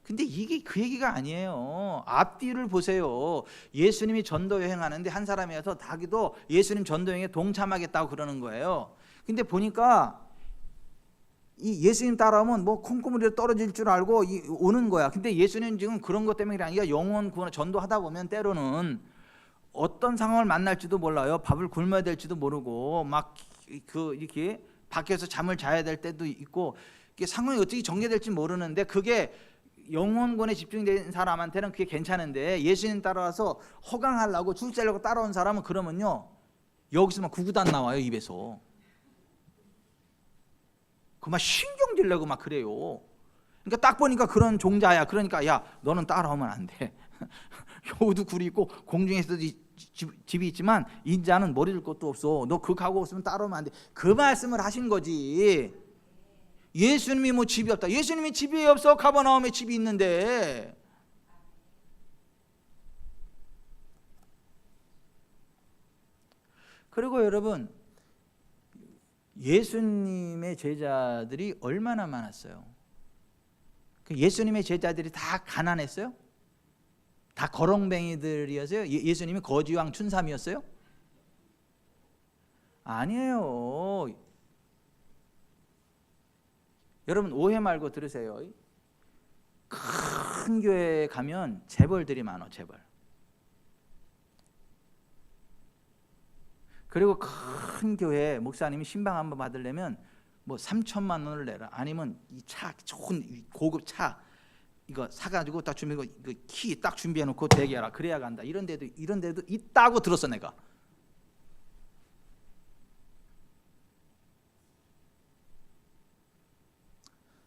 근데 이게 그 얘기가 아니에요. 앞뒤를 보세요. 예수님이 전도 여행하는데 한 사람이 와서 자기도 예수님 전도 여행에 동참하겠다고 그러는 거예요. 근데 보니까 이 예수님 따라오면 뭐 콩고물이 떨어질 줄 알고 오는 거야. 근데 예수님 지금 그런 것 때문에 아니라 영혼 구원 전도하다 보면 때로는 어떤 상황을 만날지도 몰라요. 밥을 굶어야 될지도 모르고 막 이렇게 밖에서 잠을 자야 될 때도 있고 이게 상황이 어떻게 전개될지 모르는데 그게 영혼권에 집중된 사람한테는 그게 괜찮은데 예수님 따라와서 허강하려고 출세하려고 따라온 사람은 그러면요 여기서 막 구구단 나와요 입에서. 막 신경질 내고 막 그래요. 그러니까 딱 보니까 그런 종자야. 그러니까 야, 너는 따라오면 안 돼. 효도 굴이 있고 공중에서도 집이 있지만 인자는 머리 줄 것도 없어. 너 그 가고 없으면 따라오면 안 돼. 그 말씀을 하신 거지. 예수님이 뭐 집이 없다. 예수님이 집이 없어. 가버나움에 집이 있는데. 그리고 여러분, 예수님의 제자들이 얼마나 많았어요? 예수님의 제자들이 다 가난했어요? 다 거렁뱅이들이었어요? 예수님이 거지왕 춘삼이었어요? 아니에요. 여러분 오해 말고 들으세요. 큰 교회에 가면 재벌들이 많아. 재벌. 그리고 큰 교회 목사님이 신방 한번 받으려면 뭐 3천만 원을 내라. 아니면 이 차, 좋은 고급 차 이거 사가지고 딱 준비하고 키 딱 준비해놓고 대기하라. 그래야 간다. 이런 데도 있다고 들었어 내가.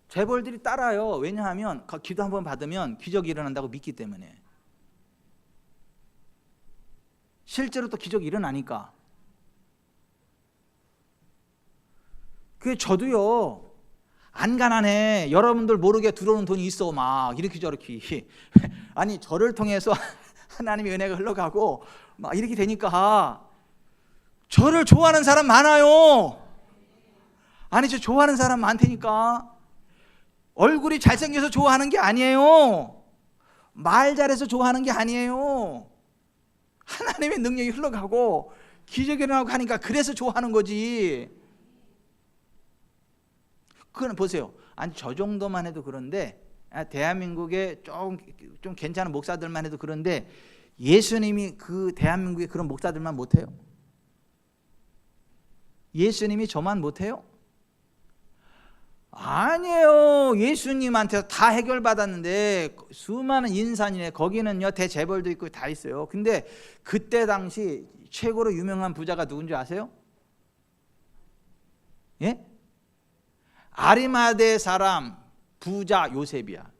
재벌들이 따라요. 왜냐하면 기도 한번 받으면 기적이 일어난다고 믿기 때문에. 실제로 또 기적이 일어나니까. 그 저도요. 안 가난해. 여러분들 모르게 들어오는 돈이 있어. 막 이렇게 저렇게. 아니 저를 통해서 하나님의 은혜가 흘러가고 막 이렇게 되니까 저를 좋아하는 사람 많아요. 아니 저 좋아하는 사람 많다니까. 얼굴이 잘생겨서 좋아하는 게 아니에요. 말 잘해서 좋아하는 게 아니에요. 하나님의 능력이 흘러가고 기적이 일어나고 하니까 그래서 좋아하는 거지. 그건 보세요. 아니 저 정도만 해도 그런데 대한민국에 좀 괜찮은 목사들만 해도 그런데 예수님이 그 대한민국에 그런 목사들만 못해요? 예수님이 저만 못해요? 아니에요. 예수님한테 다 해결받았는데 수많은 인산이네. 거기는요 대재벌도 있고 다 있어요. 근데 그때 당시 최고로 유명한 부자가 누군지 아세요? 예? 아리마대 사람 부자 요셉이야.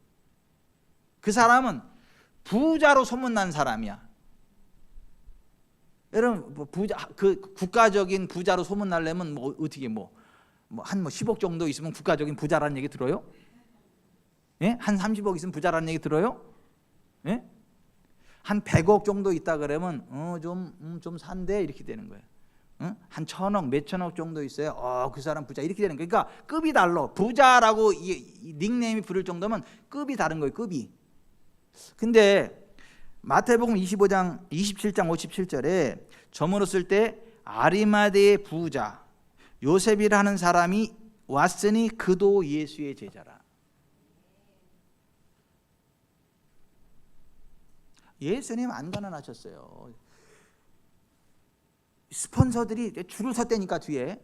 그 사람은 부자로 소문난 사람이야. 여러분 부자 그 국가적인 부자로 소문나려면 뭐 어떻게 한 10억 정도 있으면 국가적인 부자라는 얘기 들어요? 예? 한 30억 있으면 부자라는 얘기 들어요? 예? 한 100억 정도 있다 그러면 좀 산데 이렇게 되는 거예요. 한 1000억, 몇천억 정도 있어요. 그 사람 부자 이렇게 되는 거예요. 그러니까 급이 달라. 부자라고 이 닉네임이 부를 정도면 급이 다른 거예요. 급이. 근데 마태복음 25장 27장 57절에 점으로 쓸 때 아리마대의 부자 요셉이라는 사람이 왔으니 그도 예수의 제자라. 예수님 안 가난하셨어요. 스폰서들이 줄을 섰다니까 뒤에.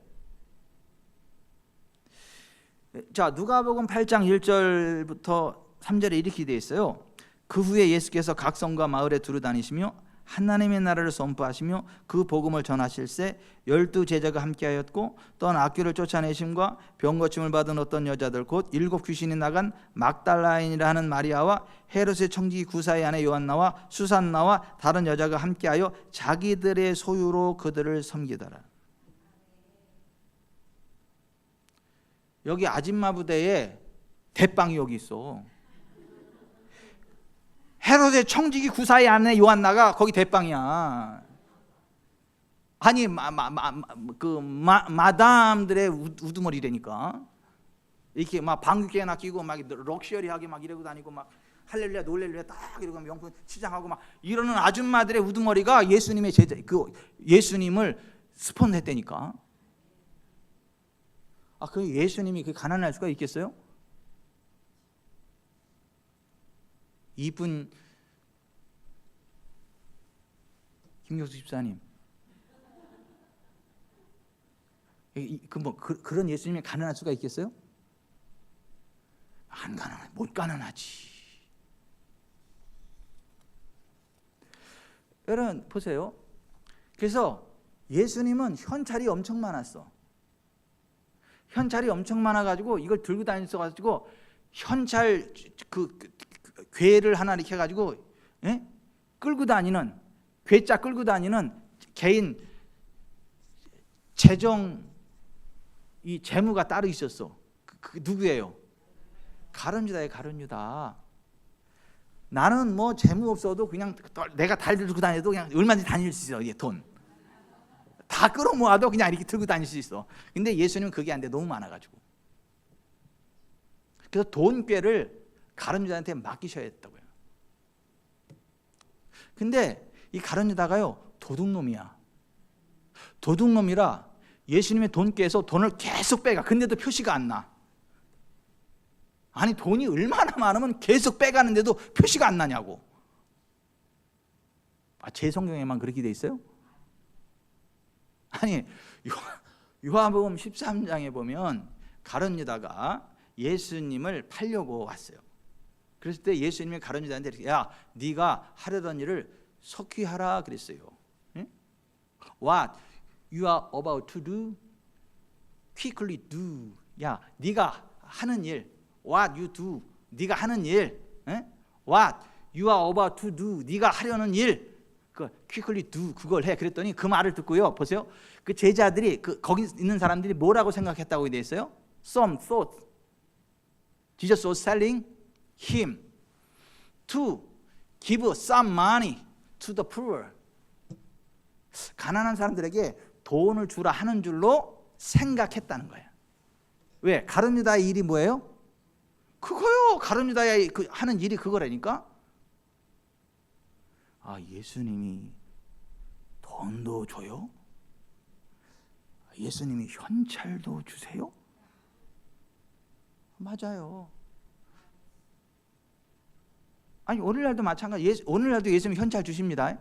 자, 누가복음 8장 1절부터 3절에 이렇게 되어 있어요. 그 후에 예수께서 각 성과 마을에 두루 다니시며 하나님의 나라를 선포하시며 그 복음을 전하실새 12 제자가 함께하였고 또한 악귀를 쫓아내심과 병 고침을 받은 어떤 여자들 곧 7 귀신이 나간 막달라인이라 하는 마리아와 헤롯의 청지기 구사의 아내 요한나와 수산나와 다른 여자가 함께하여 자기들의 소유로 그들을 섬기더라. 여기 아줌마 부대에 대빵이 여기 있어. 헤롯의 청지기 구사의 아내 요한나가 거기 대빵이야. 아니 마담들의 우두머리라니까. 이렇게 막 방귀깨나 끼고 막 럭셔리하게 막 이러고 다니고 막 할렐루야 놀렐루야 딱 이러고 명품 치장하고 막 이러는 아줌마들의 우두머리가 예수님의 제자, 그 예수님을 스폰했다니까. 그 예수님이 그 가난할 수가 있겠어요? 이쁜 김경수 집사님, 그런 예수님이 가난할 수가 있겠어요? 안 가난해, 못 가난하지. 여러분 보세요. 그래서 예수님은 현찰이 엄청 많았어. 현찰이 엄청 많아가지고 이걸 들고 다녔어가지고 현찰 괴를 하나 이렇게 해가지고 끌고 다니는 괴짜 끌고 다니는 개인 재정 이 재무가 따로 있었어. 그 누구예요? 가룟유다예요. 가룟유다. 나는 뭐 재무 없어도 그냥 내가 달 들고 다녀도 그냥 얼마든지 다닐 수 있어. 이게 돈 다 끌어모아도 그냥 이렇게 들고 다닐 수 있어. 근데 예수님은 그게 안 돼. 너무 많아가지고. 그래서 돈꾀를 가룟유다한테 맡기셔야 했다고요. 근데 이 가룟유다가요 도둑놈이야. 도둑놈이라 예수님의 돈꾀에서 돈을 계속 빼가. 근데도 표시가 안 나. 아니 돈이 얼마나 많으면 계속 빼가는데도 표시가 안 나냐고. 제 성경에만 그렇게 돼 있어요? 아니 요한복음 13장에 보면 가룟유다가 예수님을 팔려고 왔어요. 그랬을 때 예수님이 가룟유다한테 야 네가 하려던 일을 속히 하라 그랬어요. 응? What you are about to do, quickly do. 야 네가 하는 일, what you do, 네가 하는 일, what you are about to do, 네가 하려는 일, 그 quickly do 그걸 해. 그랬더니 그 말을 듣고요. 보세요. 그 제자들이 거기 있는 사람들이 뭐라고 생각했다고 돼 있어요? Some thought Jesus was telling him to give some money to the poor. 가난한 사람들에게 돈을 주라 하는 줄로 생각했다는 거예요. 왜? 가룟유다의 일이 뭐예요? 그거요. 가룟유다의 하는 일이 그거라니까. 예수님이 돈도 줘요? 예수님이 현찰도 주세요? 맞아요. 아니 오늘날도 마찬가지. 오늘날도 예수님 현찰 주십니다.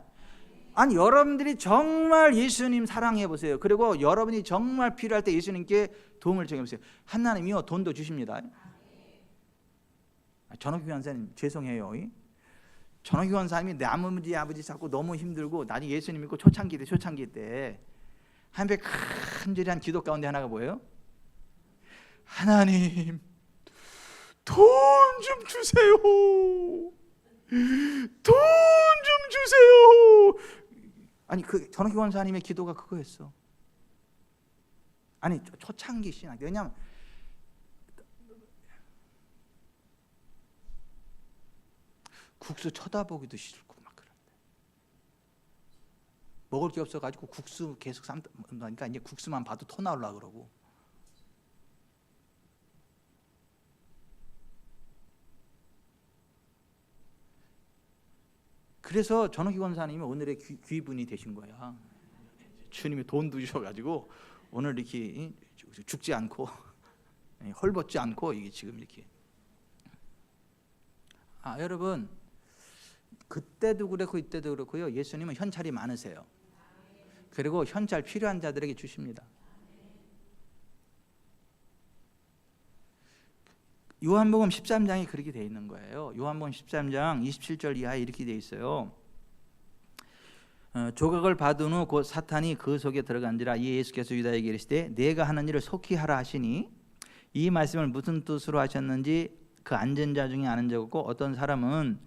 아니 여러분들이 정말 예수님 사랑해 보세요. 그리고 여러분이 정말 필요할 때 예수님께 도움을 청해 보세요. 하나님이요 돈도 주십니다. 전옥기 권사님 죄송해요. 전옥기 권사님이 내 아버지 자꾸 너무 힘들고 나중에 예수님 믿고 초창기 때 한배 간절한 기도 가운데 하나가 뭐예요? 하나님 돈 좀 주세요. 돈 좀 주세요. 아니 전옥기 권사님의 기도가 그거였어. 아니 초창기 신앙. 왜냐하면 국수 쳐다보기도 싫고 막 그런데 먹을 게 없어가지고 국수 계속 삶다니까 이제 국수만 봐도 토 나올라 그러고. 그래서 전옥기 권사님이 오늘의 귀분이 되신 거야. 주님이 돈도 주셔가지고 오늘 이렇게 죽지 않고 헐벗지 않고 이게 지금 이렇게. 여러분 그때도 그렇고 이때도 그렇고요. 예수님은 현찰이 많으세요. 그리고 현찰 필요한 자들에게 주십니다. 요한복음 13장이 그렇게 돼 있는 거예요. 요한복음 13장 27절 이하에 이렇게 돼 있어요. 조각을 받은 후 곧 사탄이 그 속에 들어간지라. 이에 예수께서 유다에게 이르시되 내가 하는 일을 속히 하라 하시니 이 말씀을 무슨 뜻으로 하셨는지 그 앉은 자 중에 아는 자 없고 어떤 사람은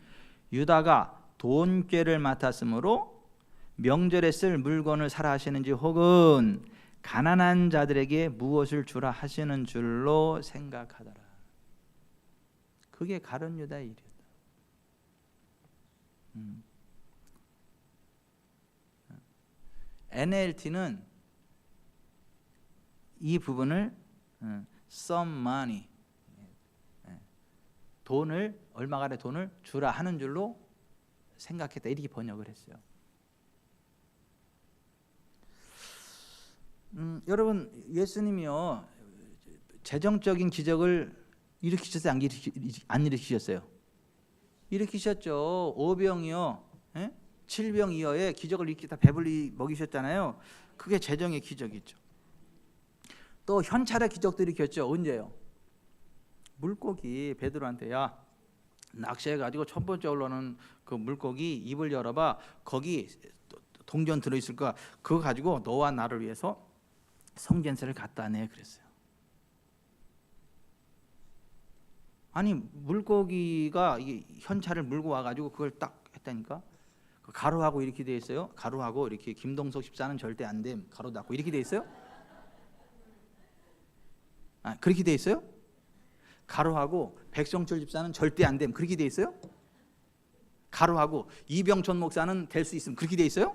유다가 돈꾀를 맡았으므로 명절에 쓸 물건을 사라 하시는지 혹은 가난한 자들에게 무엇을 주라 하시는 줄로 생각하더라. 그게 가룟유다의 일이었다. NLT는 이 부분을 some money, 돈을 얼마간의 돈을 주라 하는 줄로 생각했다 이렇게 번역을 했어요. 여러분 예수님이요 재정적인 기적을 일으키셨어요? 안 일으키셨어요? 일으키셨죠. 오병이요 7병이어의 기적을 일으키다 배불리 먹이셨잖아요. 그게 재정의 기적이죠. 또 현찰의 기적도 일으켰죠. 언제요? 물고기 베드로한테 야 낚시해가지고 첫 번째 올라오는 그 물고기 입을 열어봐. 거기 동전 들어있을 거야. 그거 가지고 너와 나를 위해서 성전세를 갖다 내 그랬어요. 아니 물고기가 이게 현찰을 물고 와가지고 그걸 딱 했다니까. 가로하고 이렇게 돼 있어요. 가로하고 이렇게 김동석 집사는 절대 안 됨. 가로 닫고 이렇게 돼 있어요. 그렇게 돼 있어요. 가로하고 백성철 집사는 절대 안 됨. 그렇게 돼 있어요. 가로하고 이병천 목사는 될 수 있음. 그렇게 돼 있어요.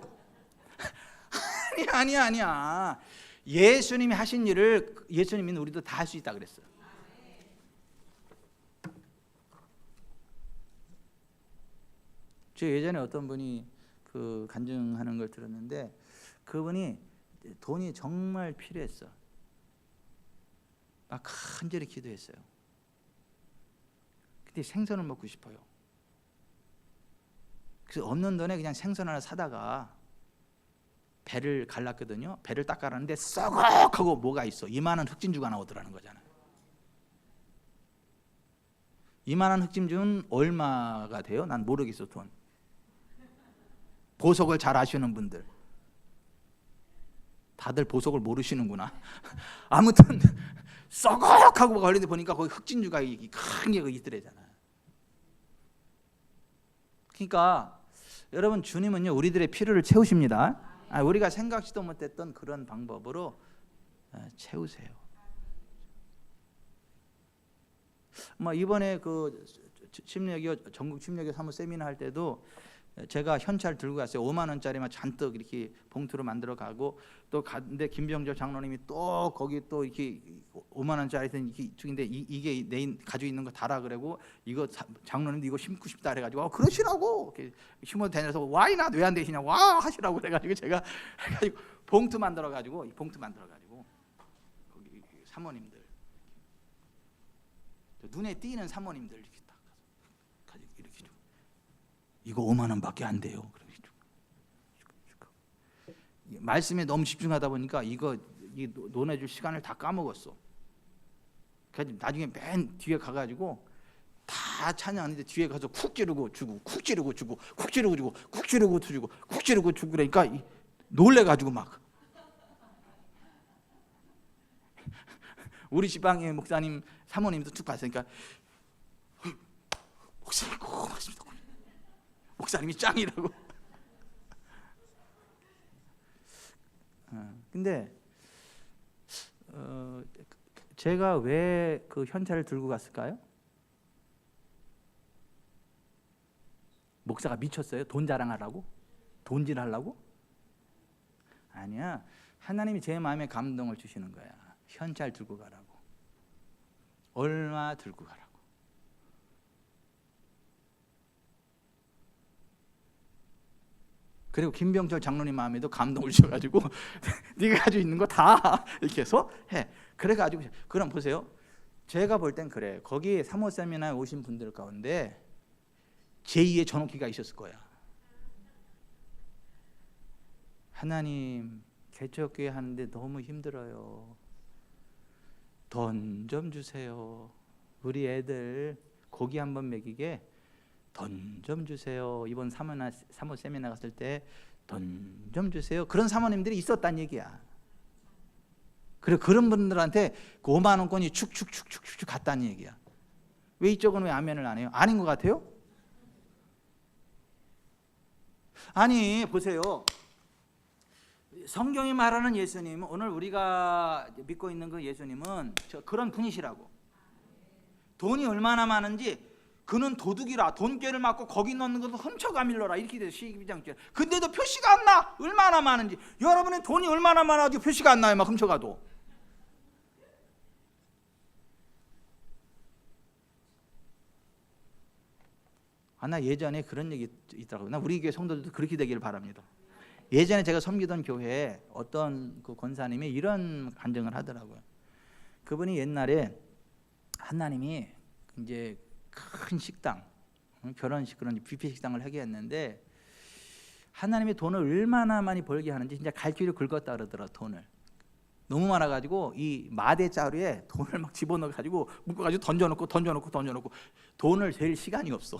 아니야. 예수님이 하신 일을 예수님이 우리도 다 할 수 있다 그랬어요. 저 예전에 어떤 분이 그 간증하는 걸 들었는데 그분이 돈이 정말 필요했어. 막 간절히 기도했어요. 근데 생선을 먹고 싶어요. 그래서 없는 돈에 그냥 생선 하나 사다가 배를 갈랐거든요. 배를 딱 갈았는데 썩하고 뭐가 있어. 이만한 흑진주가 나오더라는 거잖아요. 이만한 흑진주는 얼마가 돼요? 난 모르겠어. 돈. 보석을 잘 아시는 분들 다들 보석을 모르시는구나. 아무튼 썩하고 걸리는데 보니까 거기 흑진주가 큰 게 있더래잖아요. 그러니까 여러분 주님은요 우리들의 필요를 채우십니다. 우리가 생각지도 못했던 그런 방법으로 채우세요. 이번에 그 침례교 전국 침례교 사무 세미나 할 때도 제가 현찰 들고 갔어요. 5만 원짜리만 잔뜩 이렇게 봉투로 만들어 가고 또 갔는데 김병조 장로님이 또 거기 또 이렇게 5만 원짜리 이렇게 죽인데 이게 내 가지고 있는 거 달아 그러고 이거 장로님도 이거 심고 싶다 그래가지고 그러시라고 이렇게 심어도 되냐서 와이나 왜 안 되시냐 와 하시라고 그래가지고 제가 해가지고 봉투 만들어 가지고 거기 사모님들 눈에 띄는 사모님들 이렇게 딱 가지고 이렇게 좀 이거 5만 원밖에 안 돼요. 말씀에 너무 집중하다 보니까 이거 논해줄 시간을 다 까먹었어. 그래서 나중에 맨 뒤에 가가지고 다 찬양하는데 뒤에 가서 쿡 찌르고 주고 쿡 찌르고 주고 쿡 찌르고 주고 쿡 찌르고 주고 쿡 찌르고 주고 그러니까 놀래가지고 막 우리 지방의 목사님 사모님도 쭉 봤으니까 목사님 고맙습니다. 목사님이 짱이라고. 근데 제가 왜 그 현찰을 들고 갔을까요? 목사가 미쳤어요? 돈 자랑하라고? 돈질하려고? 아니야. 하나님이 제 마음에 감동을 주시는 거야. 현찰 들고 가라고. 얼마 들고 가라고. 그리고 김병철 장로님 마음에도 감동을 주셔가지고 네가 가지고 있는 거 다 이렇게 해서 해. 그래가지고 그럼 보세요. 제가 볼 땐 그래. 거기 사모 세미나에 오신 분들 가운데 제2의 전옥기가 있었을 거야. 하나님 개척교회 하는데 너무 힘들어요. 돈 좀 주세요. 우리 애들 고기 한번 먹이게 돈 좀 주세요. 이번 사모 세미나 갔을 때 돈 좀 주세요. 그런 사모님들이 있었단 얘기야. 그리고 그런 분들한테 그 5만 원권이 축축축축축 갔다는 얘기야. 왜 이쪽은 왜 아멘을 안 해요? 아닌 것 같아요? 아니 보세요. 성경이 말하는 예수님, 오늘 우리가 믿고 있는 그 예수님은 그런 분이시라고. 돈이 얼마나 많은지 그는 도둑이라 돈꾀를 맞고 거기 넣는 것도 훔쳐가밀러라 이렇게 돼서 12장째. 근데도 표시가 안 나. 얼마나 많은지. 여러분의 돈이 얼마나 많아도 표시가 안 나요. 막 훔쳐가도. 나 예전에 그런 얘기 있더라고요. 나 우리 교회 성도들도 그렇게 되기를 바랍니다. 예전에 제가 섬기던 교회에 어떤 그 권사님이 이런 간증을 하더라고요. 그분이 옛날에 하나님이 이제 큰 식당, 결혼식 그런 뷔페 식당을 하게 했는데 하나님이 돈을 얼마나 많이 벌게 하는지 진짜 갈 길을 긁었다 그러더라. 돈을 너무 많아가지고 이 마대 자루에 돈을 막 집어넣어가지고 묶어가지고 던져놓고 돈을 잴 시간이 없어.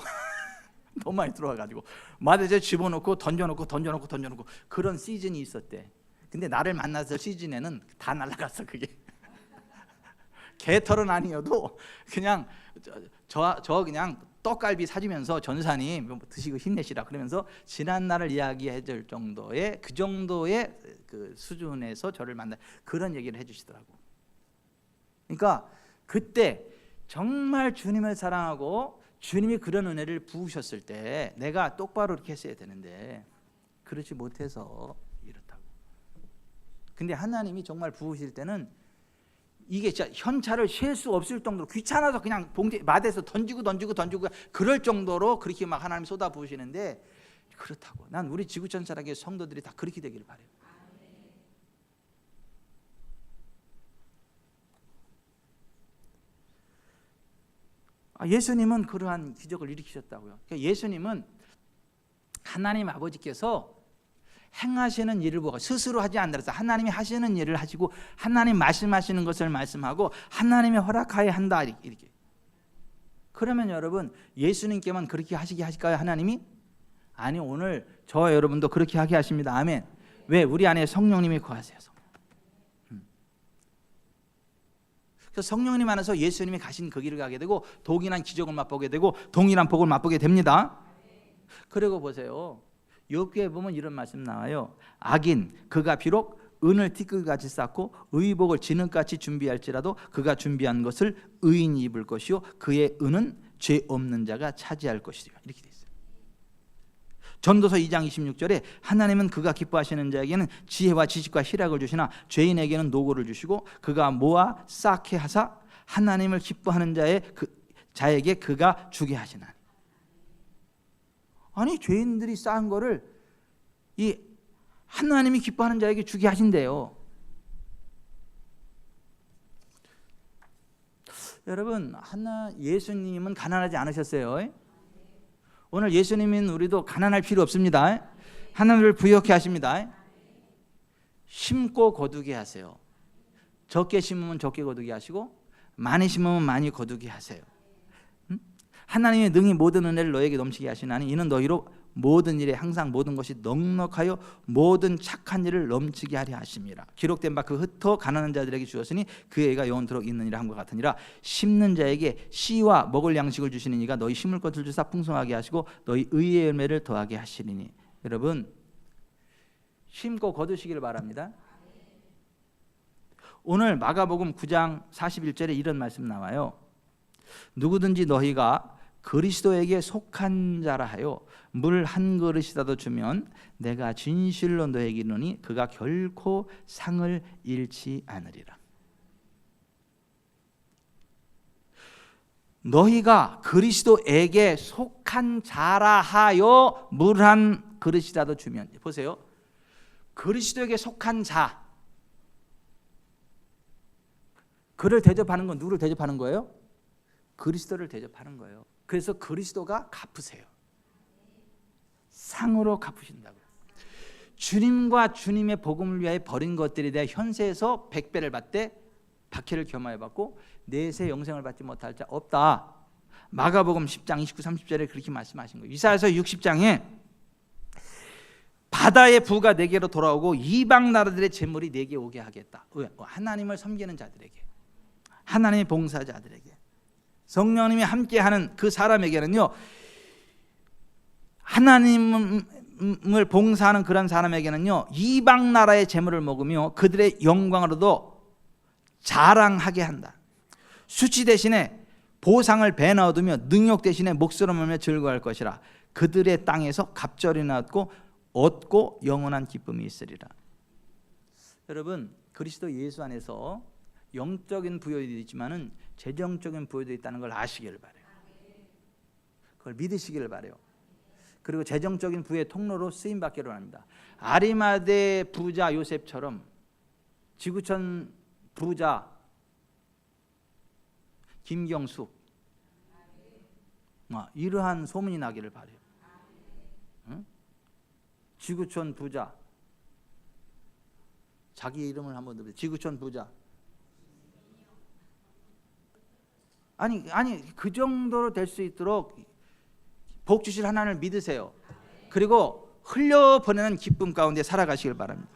너무 많이 들어와가지고 마대에 집어넣고 던져놓고 그런 시즌이 있었대. 근데 나를 만났을 시즌에는 다 날아갔어. 그게 개털은 아니어도 그냥 저 그냥 떡갈비 사주면서 전사님 뭐 드시고 힘내시라 그러면서 지난 날을 이야기해 줄 정도의 그 정도의 그 수준에서 저를 만나 그런 얘기를 해주시더라고. 그러니까 그때 정말 주님을 사랑하고 주님이 그런 은혜를 부으셨을 때 내가 똑바로 이렇게 했어야 되는데 그렇지 못해서 이렇다고. 근데 하나님이 정말 부으실 때는 이게 진짜 현찰을 셀 수 없을 정도로 귀찮아서 그냥 봉지 마대에서 던지고 그럴 정도로 그렇게 막 하나님 쏟아 부으시는데 그렇다고. 난 우리 지구촌 사랑의 성도들이 다 그렇게 되기를 바래요. 예수님은 그러한 기적을 일으키셨다고요. 그러니까 예수님은 하나님 아버지께서 행하시는 일을 보고 스스로 하지 않더라도 하나님이 하시는 일을 하시고 하나님 말씀하시는 것을 말씀하고 하나님이 허락하여 한다 이렇게. 그러면 여러분 예수님께만 그렇게 하시게 하실까요? 하나님이? 아니, 오늘 저와 여러분도 그렇게 하게 하십니다. 아멘. 왜? 우리 안에 성령님이 거하세요. 그래서 성령님 안에서 예수님이 가신 그 길을 가게 되고 동일한 기적을 맛보게 되고 동일한 복을 맛보게 됩니다. 그리고 보세요. 욥기에 보면 이런 말씀 나와요. 악인 그가 비록 은을 티끌같이 쌓고 의복을 진흙같이 준비할지라도 그가 준비한 것을 의인이 입을 것이요 그의 은은 죄 없는 자가 차지할 것이요. 이렇게 돼 있어요. 전도서 2장 26절에 하나님은 그가 기뻐하시는 자에게는 지혜와 지식과 희락을 주시나 죄인에게는 노고를 주시고 그가 모아 쌓게 하사 하나님을 기뻐하는 자에게 그가 주게 하시나니. 아니, 죄인들이 쌓은 거를 이 하나님이 기뻐하는 자에게 주게 하신대요. 여러분, 예수님은 가난하지 않으셨어요. 오늘 예수님은 우리도 가난할 필요 없습니다. 하나님을 부유케 하십니다. 심고 거두게 하세요. 적게 심으면 적게 거두게 하시고 많이 심으면 많이 거두게 하세요. 하나님의 능히 모든 은혜를 너에게 넘치게 하시나니 이는 너희로 모든 일에 항상 모든 것이 넉넉하여 모든 착한 일을 넘치게 하려 하심이라. 기록된 바 그 흩어 가난한 자들에게 주었으니 그의 의가 영원토록 있느니라 함과 같으니라. 심는 자에게 씨와 먹을 양식을 주시는 이가 너희 심을 것을 주사 풍성하게 하시고 너희 의의 열매를 더하게 하시리니. 여러분, 심고 거두시기를 바랍니다. 오늘 마가복음 9장 41절에 이런 말씀 나와요. 누구든지 너희가 그리스도에게 속한 자라 하여 물 한 그릇이라도 주면 내가 진실로 너에게 이르노니 그가 결코 상을 잃지 않으리라. 너희가 그리스도에게 속한 자라 하여 물 한 그릇이라도 주면, 보세요. 그리스도에게 속한 자, 그를 대접하는 건 누구를 대접하는 거예요? 그리스도를 대접하는 거예요. 그래서 그리스도가 갚으세요. 상으로 갚으신다고요. 주님과 주님의 복음을 위하여 버린 것들에 대해 현세에서 100배를 받되 박해를 겸하여 받고 내세 영생을 받지 못할 자 없다. 마가복음 10장 29, 30절에 그렇게 말씀하신 거예요. 이사야서 60장에 바다의 부가 내게로 돌아오고 이방 나라들의 재물이 내게 오게 하겠다. 하나님을 섬기는 자들에게, 하나님의 봉사자들에게, 성령님이 함께하는 그 사람에게는요, 하나님을 봉사하는 그런 사람에게는요, 이방 나라의 재물을 먹으며 그들의 영광으로도 자랑하게 한다. 수치 대신에 보상을 배에 넣어두며 능욕 대신에 목숨을 걸며 즐거워할 것이라. 그들의 땅에서 갑절이나 얻고 영원한 기쁨이 있으리라. 여러분, 그리스도 예수 안에서 영적인 부여도 있지만은 재정적인 부여도 있다는 걸 아시기를 바래요. 그걸 믿으시기를 바래요. 그리고 재정적인 부의 통로로 쓰임 받기를 합니다. 아리마대 부자 요셉처럼 지구촌 부자 김경숙, 이러한 소문이 나기를 바래요. 응? 지구촌 부자, 자기 이름을 한번 들어보세요. 지구촌 부자. 아니 그 정도로 될 수 있도록 복 주실 하나님을 믿으세요. 그리고 흘려보내는 기쁨 가운데 살아가시길 바랍니다.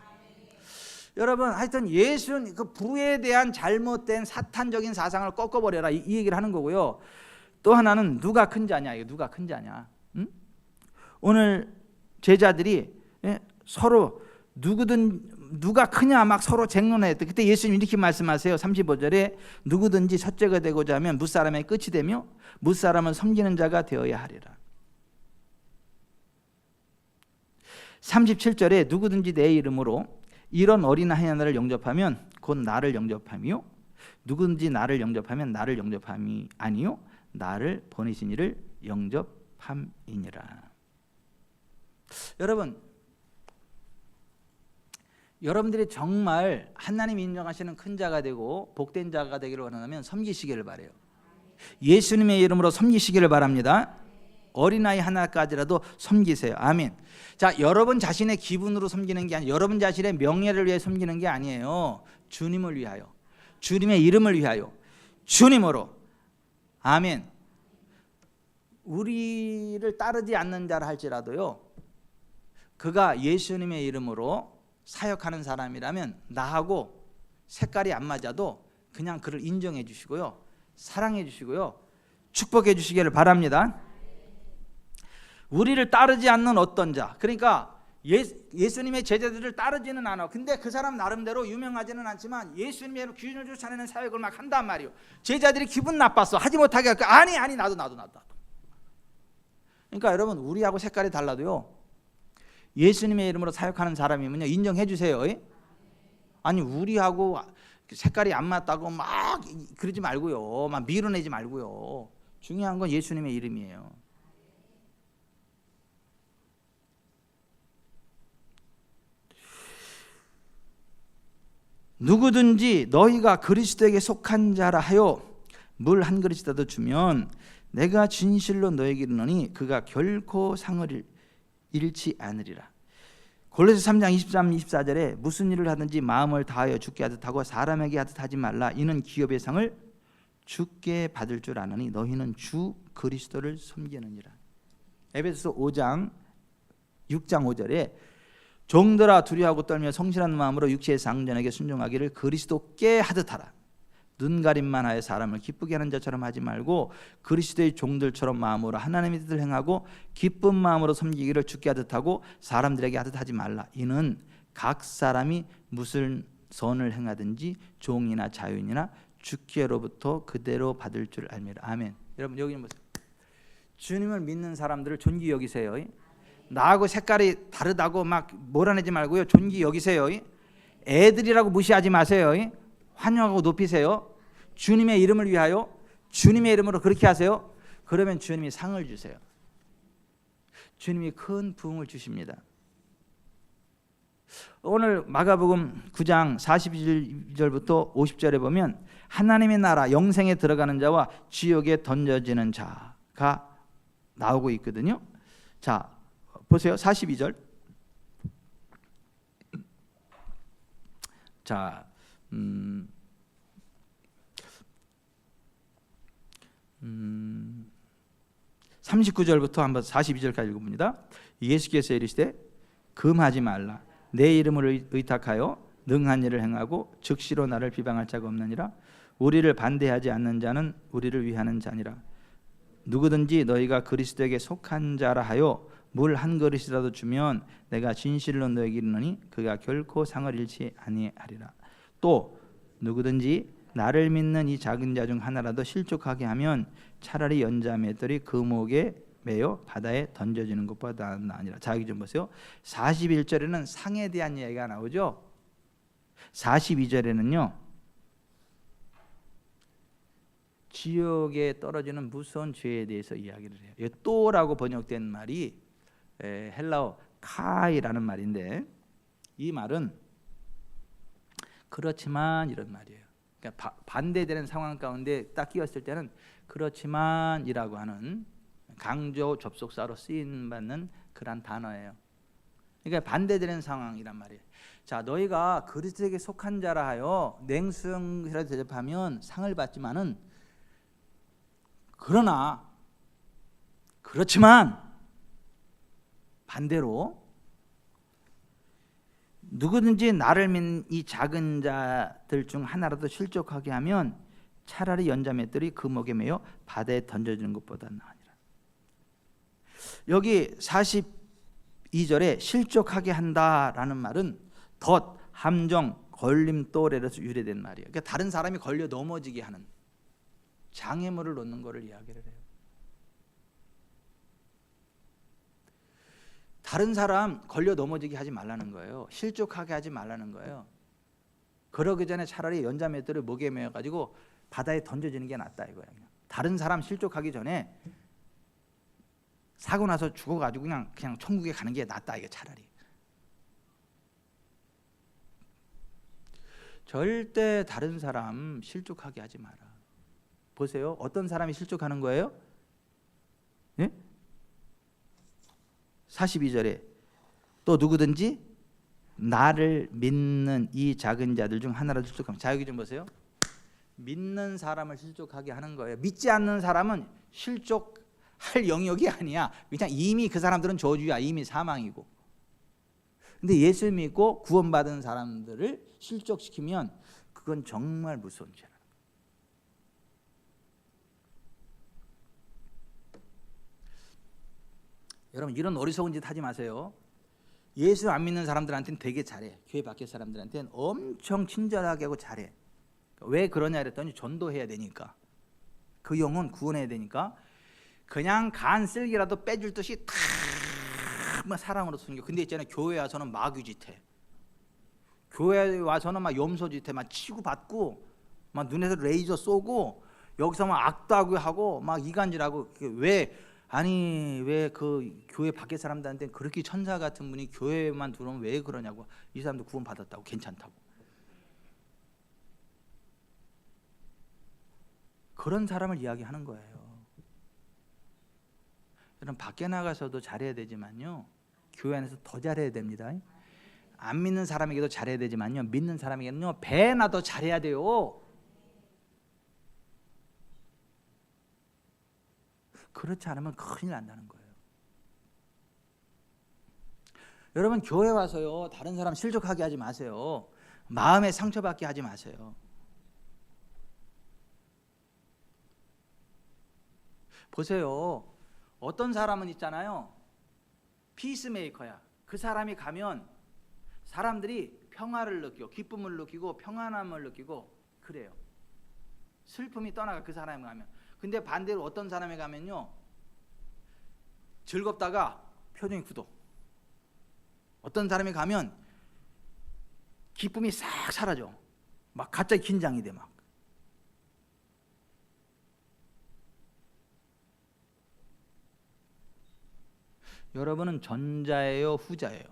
여러분, 하여튼 예수는 그 부에 대한 잘못된 사탄적인 사상을 꺾어버려라, 이 얘기를 하는 거고요. 또 하나는 누가 큰 자냐. 이거 누가 큰 자냐. 응? 오늘 제자들이 서로 누가 크냐 막 서로 쟁론했대. 그때 예수님 이렇게 말씀하세요. 35절에 누구든지 첫째가 되고자 하면 뭇사람의 끝이 되며 뭇사람은 섬기는 자가 되어야 하리라. 37절에 누구든지 내 이름으로 이런 어린아이 하나를 영접하면 곧 나를 영접하며 누구든지 나를 영접하면 나를 영접함이 아니요 나를 보내신 이를 영접함이니라. 여러분들이 정말 하나님이 인정하시는 큰 자가 되고 복된 자가 되기를 원한다면 섬기시기를 바라요. 예수님의 이름으로 섬기시기를 바랍니다. 어린아이 하나까지라도 섬기세요. 아멘. 자, 여러분 자신의 기분으로 섬기는 게 아니라 여러분 자신의 명예를 위해 섬기는 게 아니에요. 주님을 위하여, 주님의 이름을 위하여, 주님으로. 아멘. 우리를 따르지 않는 자라 할지라도요, 그가 예수님의 이름으로 사역하는 사람이라면 나하고 색깔이 안 맞아도 그냥 그를 인정해 주시고요, 사랑해 주시고요, 축복해 주시기를 바랍니다. 우리를 따르지 않는 어떤 자, 그러니까 예수님의 제자들을 따르지는 않아. 근데 그 사람 나름대로 유명하지는 않지만 예수님의 기준을 쫓아내는 사역을 막 한단 말이에요. 제자들이 기분 나빴어. 하지 못하게 할까? 아니 나도. 그러니까 여러분, 우리하고 색깔이 달라도요, 예수님의 이름으로 사역하는 사람이면요 인정해 주세요. 아니 우리하고 색깔이 안 맞다고 막 그러지 말고요, 막 밀어내지 말고요. 중요한 건 예수님의 이름이에요. 누구든지 너희가 그리스도에게 속한 자라 하여 물 한 그릇이라도 주면 내가 진실로 너에게 이르노니 그가 결코 상을 잃지 않으리라. 골로새 3장 23, 24절에 무슨 일을 하든지 마음을 다하여 주께 하듯 하고 사람에게 하듯 하지 말라. 이는 기업의 상을 주께 받을 줄 아느니 너희는 주 그리스도를 섬기느니라. 에베소서 5장 6장 5절에 종들아 두려워하고 떨며 성실한 마음으로 육체의 상전에게 순종하기를 그리스도께 하듯 하라. 눈가림만 하여 사람을 기쁘게 하는 자처럼 하지 말고 그리스도의 종들처럼 마음으로 하나님의 뜻을 행하고 기쁜 마음으로 섬기기를 주께 하듯 하고 사람들에게 하듯 하지 말라. 이는 각 사람이 무슨 선을 행하든지 종이나 자유인이나 주께로부터 그대로 받을 줄 알미라. 아멘. 여러분 여기 보세요. 주님을 믿는 사람들을 존귀 여기세요. 나하고 색깔이 다르다고 막 몰아내지 말고요, 존귀 여기세요. 애들이라고 무시하지 마세요. 환영하고 높이세요. 주님의 이름을 위하여 주님의 이름으로 그렇게 하세요. 그러면 주님이 상을 주세요. 주님이 큰 부흥을 주십니다. 오늘 마가복음 9장 42절부터 50절에 보면 하나님의 나라 영생에 들어가는 자와 지옥에 던져지는 자가 나오고 있거든요. 자, 보세요. 42절. 자, 39절부터 한번 42절까지 읽어봅니다. 예수께서 이르시되 금하지 말라. 내 이름을 의탁하여 능한 일을 행하고 즉시로 나를 비방할 자가 없느니라. 우리를 반대하지 않는 자는 우리를 위하는 자니라. 누구든지 너희가 그리스도에게 속한 자라 하여 물 한 그릇이라도 주면 내가 진실로 너에게 이르노니 그가 결코 상을 잃지 아니하리라. 또 누구든지 나를 믿는 이 작은 자 중 하나라도 실족하게 하면 차라리 연자 맷돌이 그 목에 매어 바다에 던져지는 것보다 나으니라. 자, 여기 좀 보세요. 41절에는 상에 대한 이야기가 나오죠. 42절에는요 지옥에 떨어지는 무서운 죄에 대해서 이야기를 해요. 또라고 번역된 말이 헬라어 카이라는 말인데, 이 말은 그렇지만 이런 말이에요. 그러니까 반대되는 상황 가운데 딱 끼었을 때는 그렇지만이라고 하는 강조 접속사로 쓰임 받는 그런 단어예요. 그러니까 반대되는 상황이란 말이에요. 자, 너희가 그리스도에게 속한 자라 하여 냉수형이라도 대접하면 상을 받지만은, 그러나 그렇지만 반대로 누구든지 나를 믿는 이 작은 자들 중 하나라도 실족하게 하면 차라리 연자맷돌이 그 목에 매여 바다에 던져지는 것보다 나으니라. 여기 42절에 실족하게 한다라는 말은 덫, 함정, 걸림돌에서 유래된 말이에요. 그러니까 다른 사람이 걸려 넘어지게 하는 장애물을 놓는 것을 이야기를 해요. 다른 사람 걸려 넘어지게 하지 말라는 거예요. 실족하게 하지 말라는 거예요. 그러기 전에 차라리 연자맷돌을 목에 매어 가지고 바다에 던져지는 게 낫다 이거예요. 다른 사람 실족하기 전에 사고 나서 죽어 가지고 그냥 천국에 가는 게 낫다 이게 차라리. 절대 다른 사람 실족하게 하지 마라. 보세요. 어떤 사람이 실족하는 거예요? 예? 42절에 또 누구든지 나를 믿는 이 작은 자들 중 하나를 실족하면, 자 여기 좀 보세요. 믿는 사람을 실족하게 하는 거예요. 믿지 않는 사람은 실족할 영역이 아니야. 그냥 이미 그 사람들은 저주야. 이미 사망이고. 근데 예수 믿고 구원받은 사람들을 실족시키면 그건 정말 무서운 죄라. 여러분 이런 어리석은 짓 하지 마세요. 예수 안 믿는 사람들한테는 되게 잘해. 교회 밖의 사람들한테는 엄청 친절하게 하고 잘해. 왜 그러냐 그랬더니 전도해야 되니까. 그 영혼 구원해야 되니까 그냥 간 쓸기라도 빼줄 듯이 탁 사랑으로 숨겨. 근데 있잖아요. 교회 와서는 마귀짓해. 교회 와서는 막 염소짓해. 막 치고 받고 막 눈에서 레이저 쏘고 여기서 막 악도 하고 막 이간질하고. 왜 그 교회 밖의 사람들한테 그렇게 천사 같은 분이 교회만 들어오면 왜 그러냐고. 이 사람도 구원 받았다고 괜찮다고. 그런 사람을 이야기하는 거예요. 여러분 밖에 나가서도 잘해야 되지만요, 교회 안에서 더 잘해야 됩니다. 안 믿는 사람에게도 잘해야 되지만요, 믿는 사람에게는요 배나 더 잘해야 돼요. 그렇지 않으면 큰일 난다는 거예요. 여러분 교회 와서요 다른 사람 실족하게 하지 마세요. 마음에 상처받게 하지 마세요. 보세요. 어떤 사람은 있잖아요, 피스메이커야. 그 사람이 가면 사람들이 평화를 느끼고 기쁨을 느끼고 평안함을 느끼고 그래요. 슬픔이 떠나가 그 사람이 가면. 근데 반대로 어떤 사람이 가면요 즐겁다가 표정이 굳어. 어떤 사람이 가면 기쁨이 싹 사라져. 막 갑자기 긴장이 돼 막. 여러분은 전자예요, 후자예요?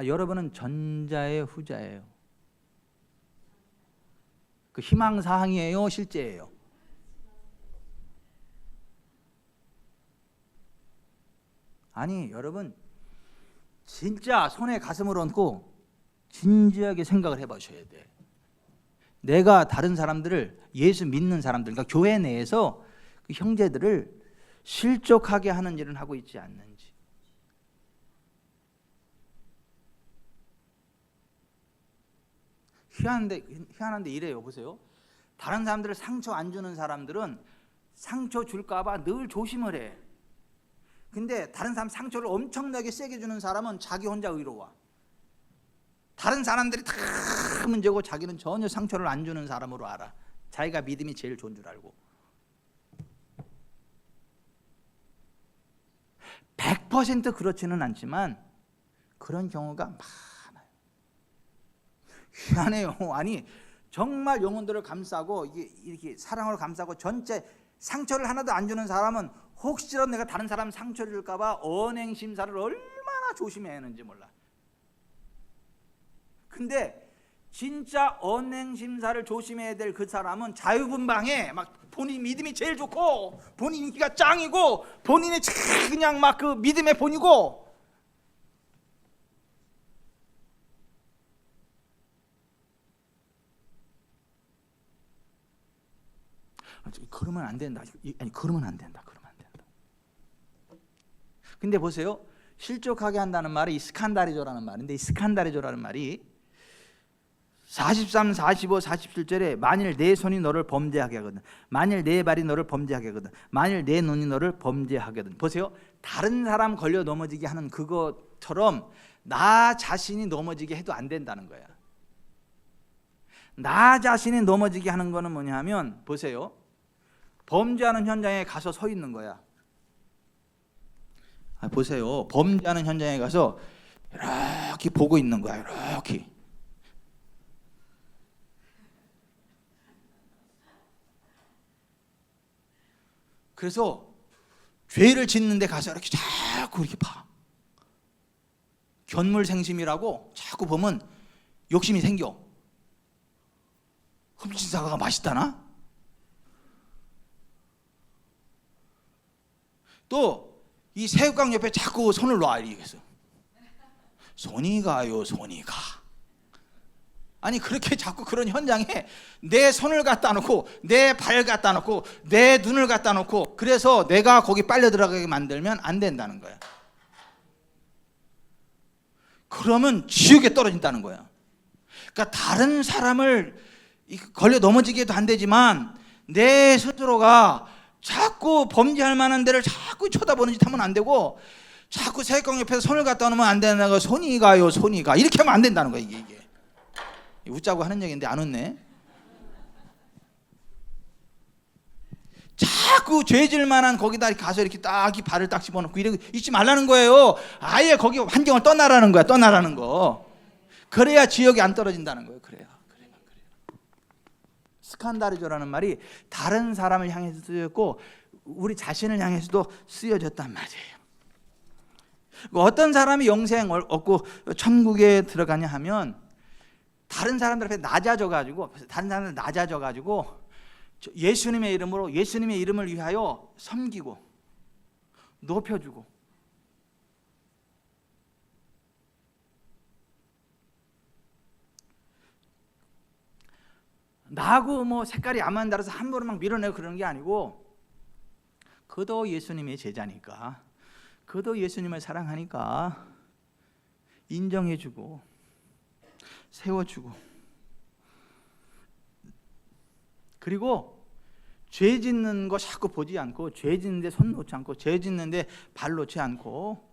여러분은 전자예요, 후자예요? 그 희망 사항이에요, 실제예요? 아니, 여러분 진짜 손에 가슴을 얹고 진지하게 생각을 해보셔야 돼. 내가 다른 사람들을, 예수 믿는 사람들, 그러니까 교회 내에서 그 형제들을 실족하게 하는 일은 하고 있지 않는지. 희한한데 이래요. 보세요. 다른 사람들을 상처 안 주는 사람들은 상처 줄까 봐 늘 조심을 해. 근데 다른 사람 상처를 엄청나게 세게 주는 사람은 자기 혼자 의로워. 다른 사람들이 다 문제고 자기는 전혀 상처를 안 주는 사람으로 알아. 자기가 믿음이 제일 좋은 줄 알고. 100% 그렇지는 않지만 그런 경우가 많아요. 희한해요. 아니 정말 영혼들을 감싸고 이렇게 사랑으로 감싸고 전체 상처를 하나도 안 주는 사람은 혹시라도 내가 다른 사람 상처를 줄까 봐 언행 심사를 얼마나 조심해야 하는지 몰라. 근데 진짜 언행 심사를 조심해야 될 그 사람은 자유분방해. 막 본인 믿음이 제일 좋고 본인 인기가 짱이고 본인이 그냥 막 그 믿음의 본이고. 그러면 안 된다. 아니 그러면 안 된다. 그러면 안 된다. 근데 보세요. 실족하게 한다는 말이 이 스칸다리조라는 말인데, 이 스칸다리조라는 말이 43, 45, 47절에 만일 내 손이 너를 범죄하게 하거든, 만일 내 발이 너를 범죄하게 하거든, 만일 내 눈이 너를 범죄하거든. 보세요. 다른 사람 걸려 넘어지게 하는 그것처럼 나 자신이 넘어지게 해도 안 된다는 거야. 나 자신이 넘어지게 하는 거는 뭐냐 하면, 보세요. 범죄하는 현장에 가서 서 있는 거야. 보세요. 범죄하는 현장에 가서 이렇게 보고 있는 거야. 이렇게. 그래서 죄를 짓는 데 가서 이렇게 자꾸 이렇게 봐. 견물생심이라고 자꾸 보면 욕심이 생겨. 훔친 사과가 맛있다나? 또 이 새우깡 옆에 자꾸 손을 놔. 이렇게 해서 손이 가요, 손이 가. 아니 그렇게 자꾸 그런 현장에 내 손을 갖다 놓고 내 발 갖다 놓고 내 눈을 갖다 놓고 그래서 내가 거기 빨려 들어가게 만들면 안 된다는 거야. 그러면 지옥에 떨어진다는 거야. 그러니까 다른 사람을 걸려 넘어지게 해도 안 되지만 내 스스로가 자꾸 범죄할 만한 데를 자꾸 쳐다보는 짓 하면 안 되고, 자꾸 새우깡 옆에서 손을 갖다 놓으면 안 되는 거. 손이 가요, 손이 가. 이렇게 하면 안 된다는 거야. 이게 웃자고 하는 얘기인데 안 웃네. 자꾸 죄질 만한 거기다 가서 이렇게 딱 발을 딱 집어넣고 이러고 있지 말라는 거예요. 아예 거기 환경을 떠나라는 거야. 떠나라는 거. 그래야 지옥에 안 떨어진다는 거예요. 그래요. 스칸다르조라는 말이 다른 사람을 향해서 쓰였고 우리 자신을 향해서도 쓰여졌단 말이에요. 어떤 사람이 영생을 얻고 천국에 들어가냐 하면 다른 사람들 앞에 낮아져가지고 예수님의 이름으로, 예수님의 이름을 위하여 섬기고 높여주고, 나하고 뭐 색깔이 안 맞는다라서 함부로 막 밀어내고 그러는 게 아니고, 그도 예수님의 제자니까, 그도 예수님을 사랑하니까 인정해주고 세워주고, 그리고 죄 짓는 거 자꾸 보지 않고, 죄 짓는데 손 놓지 않고, 죄 짓는데 발 놓지 않고,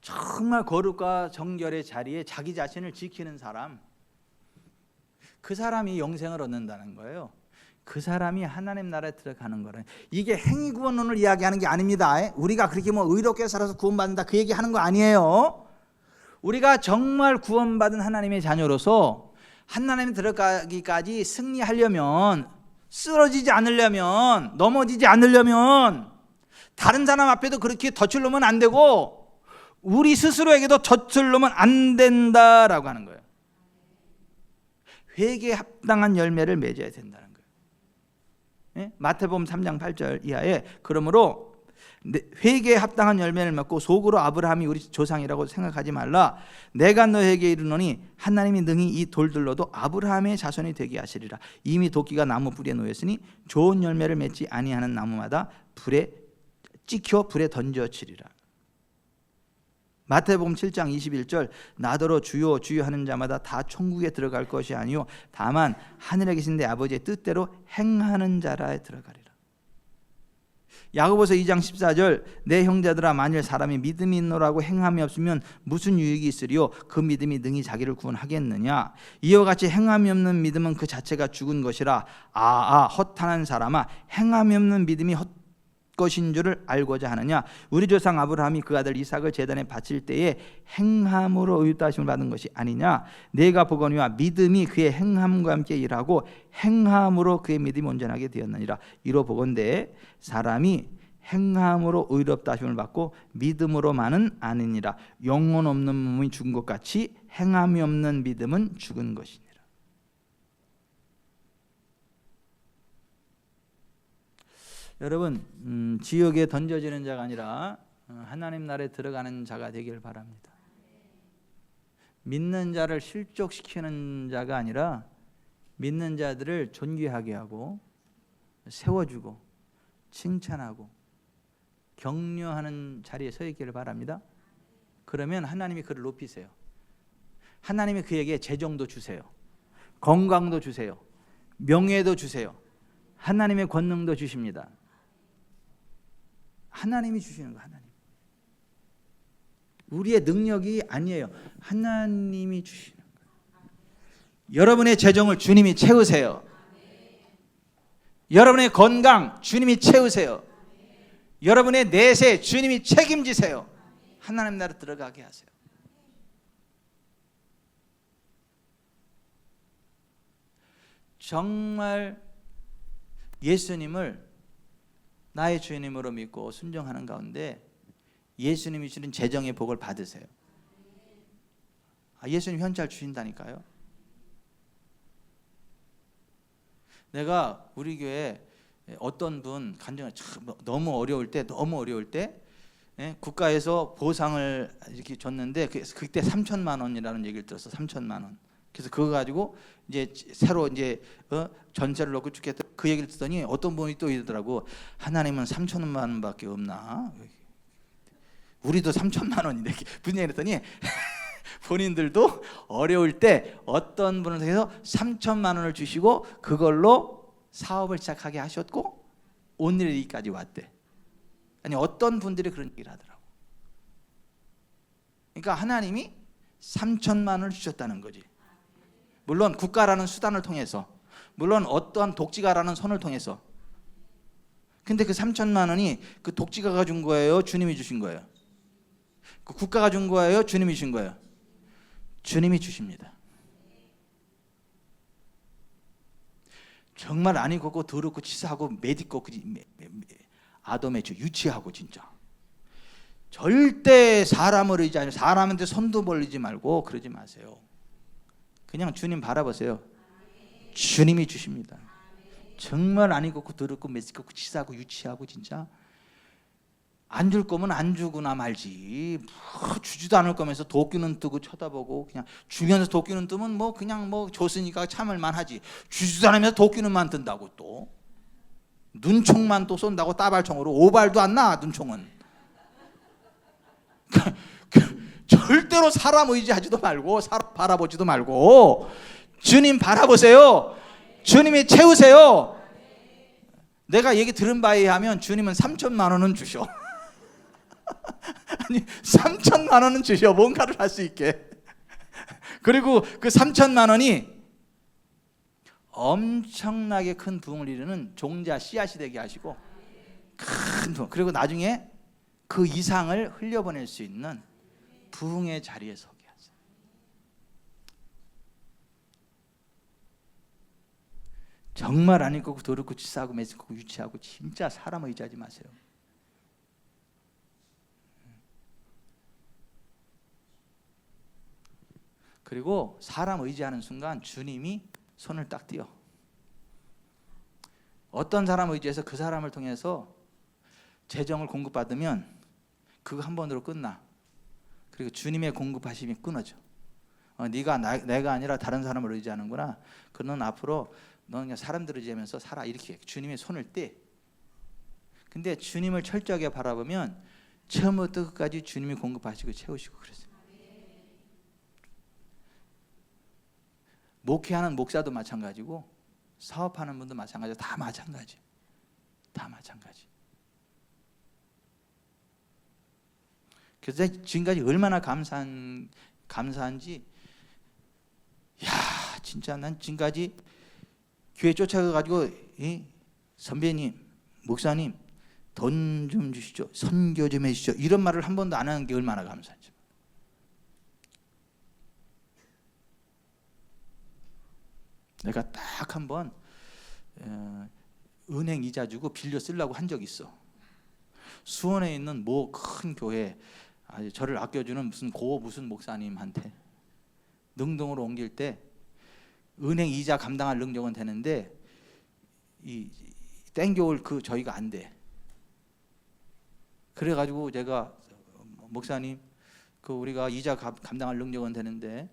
정말 거룩과 정결의 자리에 자기 자신을 지키는 사람, 그 사람이 영생을 얻는다는 거예요. 그 사람이 하나님 나라에 들어가는 거는, 이게 행위 구원론을 이야기하는 게 아닙니다. 우리가 그렇게 뭐 의롭게 살아서 구원받는다 그 얘기하는 거 아니에요. 우리가 정말 구원받은 하나님의 자녀로서 하나님에 들어가기까지 승리하려면, 쓰러지지 않으려면, 넘어지지 않으려면 다른 사람 앞에도 그렇게 덫을 놓으면 안 되고 우리 스스로에게도 덫을 놓으면 안 된다라고 하는 거예요. 회개에 합당한 열매를 맺어야 된다는 거예요. 마태복음 3장 8절 이하에, 그러므로 회개에 합당한 열매를 맺고 속으로 아브라함이 우리 조상이라고 생각하지 말라. 내가 너에게 이르노니 하나님이 능히 이 돌들로도 아브라함의 자손이 되게 하시리라. 이미 도끼가 나무 뿌리에 놓였으니 좋은 열매를 맺지 아니하는 나무마다 불에 찍혀 불에 던져지리라. 마태복음 7장 21절, 나더러 주여 주여 하는 자마다 다 천국에 들어갈 것이 아니요 다만 하늘에 계신 내 아버지의 뜻대로 행하는 자라에 들어가리라. 야고보서 2장 14절, 내 형제들아 만일 사람이 믿음이 있노라고 행함이 없으면 무슨 유익이 있으리요? 그 믿음이 능히 자기를 구원하겠느냐? 이와 같이 행함이 없는 믿음은 그 자체가 죽은 것이라. 허탄한 사람아, 행함이 없는 믿음이 헛것인 줄을 알고자 하느냐? 우리 조상 아브라함이 그 아들 이삭을 제단에 바칠 때에 행함으로 의롭다심을 받은 것이 아니냐? 내가 보거니와 믿음이 그의 행함과 함께 일하고 행함으로 그의 믿음이 온전하게 되었느니라. 이로 보건대 사람이 행함으로 의롭다심을 받고 믿음으로만은 아니니라. 영혼 없는 몸이 죽은 것 같이 행함이 없는 믿음은 죽은 것이니라. 여러분, 지옥에 던져지는 자가 아니라 하나님 나라에 들어가는 자가 되길 바랍니다. 믿는 자를 실족시키는 자가 아니라 믿는 자들을 존귀하게 하고 세워주고 칭찬하고 격려하는 자리에 서 있기를 바랍니다. 그러면 하나님이 그를 높이세요. 하나님이 그에게 재정도 주세요. 건강도 주세요. 명예도 주세요. 하나님의 권능도 주십니다. 하나님이 주시는 거예요. 하나님. 우리의 능력이 아니에요. 하나님이 주시는 거예요. 여러분의 재정을 주님이 채우세요. 여러분의 건강 주님이 채우세요. 여러분의 내세 주님이 책임지세요. 하나님 나라 들어가게 하세요. 정말 예수님을 나의 주님으로 믿고 순종하는 가운데 예수님이 주는 재정의 복을 받으세요. 예수님 현찰 주신다니까요. 내가 우리 교회 어떤 분 간증을 너무 어려울 때 국가에서 보상을 이렇게 줬는데 그때 3천만 원이라는 얘기를 들었어. 3천만 원. 그래서 그거 가지고 이제 새로 이제 전세를 넣고 죽겠다 그 얘기를 듣더니 어떤 분이 또 이러더라고. 하나님은 3천만 원밖에 없나? 우리도 3천만 원인데 무슨 얘기를 했더니 본인들도 어려울 때 어떤 분을 통해서 3천만 원을 주시고 그걸로 사업을 시작하게 하셨고 오늘 여기까지 왔대. 아니 어떤 분들이 그런 얘기를 하더라고. 그러니까 하나님이 3천만 원을 주셨다는 거지. 물론 국가라는 수단을 통해서, 물론 어떠한 독지가라는 손을 통해서. 근데 그 3천만 원이 그 독지가가 준 거예요? 주님이 주신 거예요? 그 국가가 준 거예요? 주님이 주신 거예요? 주님이 주십니다. 정말 아니 걷고 더럽고 치사하고 매디고 아돔의 주 유치하고 진짜 절대 사람을 의지하지 사람한테 손도 벌리지 말고 그러지 마세요. 그냥 주님 바라보세요. 주님이 주십니다. 정말 아니 걷고 더럽고 매디고 치사하고 유치하고 진짜 안 줄 거면 안 주고나 말지. 주지도 않을 거면서 도끼는 뜨고 쳐다보고 그냥 주면서 도끼는 뜨면 뭐 그냥 뭐 줬으니까 참을만 하지. 주지도 않으면서 도끼는만 뜬다고 또 눈총만 또 쏜다고 따발총으로 오발도 안 나. 눈총은 절대로 사람 의지하지도 말고 사람 바라보지도 말고 주님 바라보세요. 주님이 채우세요. 내가 얘기 들은 바에 의하면 주님은 3천만 원은 주셔. 아니 3천만 원은 주셔. 뭔가를 할 수 있게. 그리고 그 3천만 원이 엄청나게 큰 부흥을 이루는 종자 씨앗이 되게 하시고 큰 부흥. 그리고 나중에 그 이상을 흘려보낼 수 있는 부흥의 자리에 서게 하세요. 정말 안 읽고 더럽고 치사하고 매습고 유치하고 진짜 사람 의지하지 마세요. 그리고 사람 의지하는 순간 주님이 손을 딱 띄어. 어떤 사람 의지해서 그 사람을 통해서 재정을 공급받으면 그거 한 번으로 끝나. 그리고 주님의 공급하심이 끊어져. 네가 내가 아니라 다른 사람을 의지하는구나. 그는 앞으로 너는 그냥 사람들을 의지하면서 살아. 이렇게 주님의 손을 떼. 근데 주님을 철저하게 바라보면 처음부터 끝까지 주님이 공급하시고 채우시고 그랬어요. 목회하는 목사도 마찬가지고 사업하는 분도 마찬가지고 다 마찬가지. 다 마찬가지. 그래서 지금까지 얼마나 감사한지. 야, 진짜 난 지금까지 교회 쫓아가가지고 선배님, 목사님 돈 좀 주시죠, 선교 좀 해주시죠 이런 말을 한 번도 안 하는 게 얼마나 감사한지. 내가 딱 한 번 은행 이자 주고 빌려 쓰려고 한 적이 있어. 수원에 있는 뭐 큰 교회, 저를 아껴주는 무슨 목사님한테 능동으로 옮길 때 은행 이자 감당할 능력은 되는데 이 땡겨올 저희가 안 돼. 그래가지고 제가 목사님 우리가 이자 감당할 능력은 되는데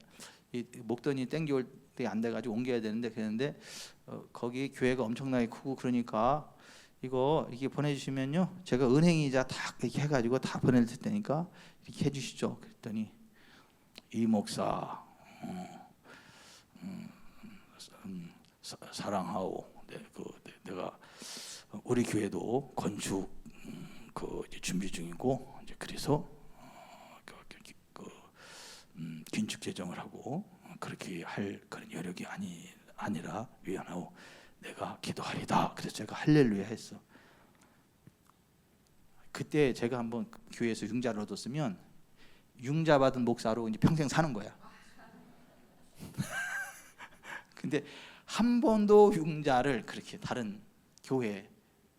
이 목돈이 땡겨올 때 안 돼가지고 옮겨야 되는데 그랬는데 거기 교회가 엄청나게 크고 그러니까 이거 이렇게 보내주시면요 제가 은행 이자 다 이렇게 해가지고 다 보낼 테니까 이렇게 해주시죠. 그랬더니 이 목사 사랑하고 내가 우리 교회도 건축 이제 준비 중이고 이제 그래서 긴축 재정을 하고 그렇게 할 그런 여력이 아니라 위안하고 내가 기도하리다. 그래서 제가 할렐루야 했어. 그때 제가 한번 교회에서 융자를 얻었으면 융자 받은 목사로 이제 평생 사는 거야. 근데 한 번도 융자를 그렇게 다른 교회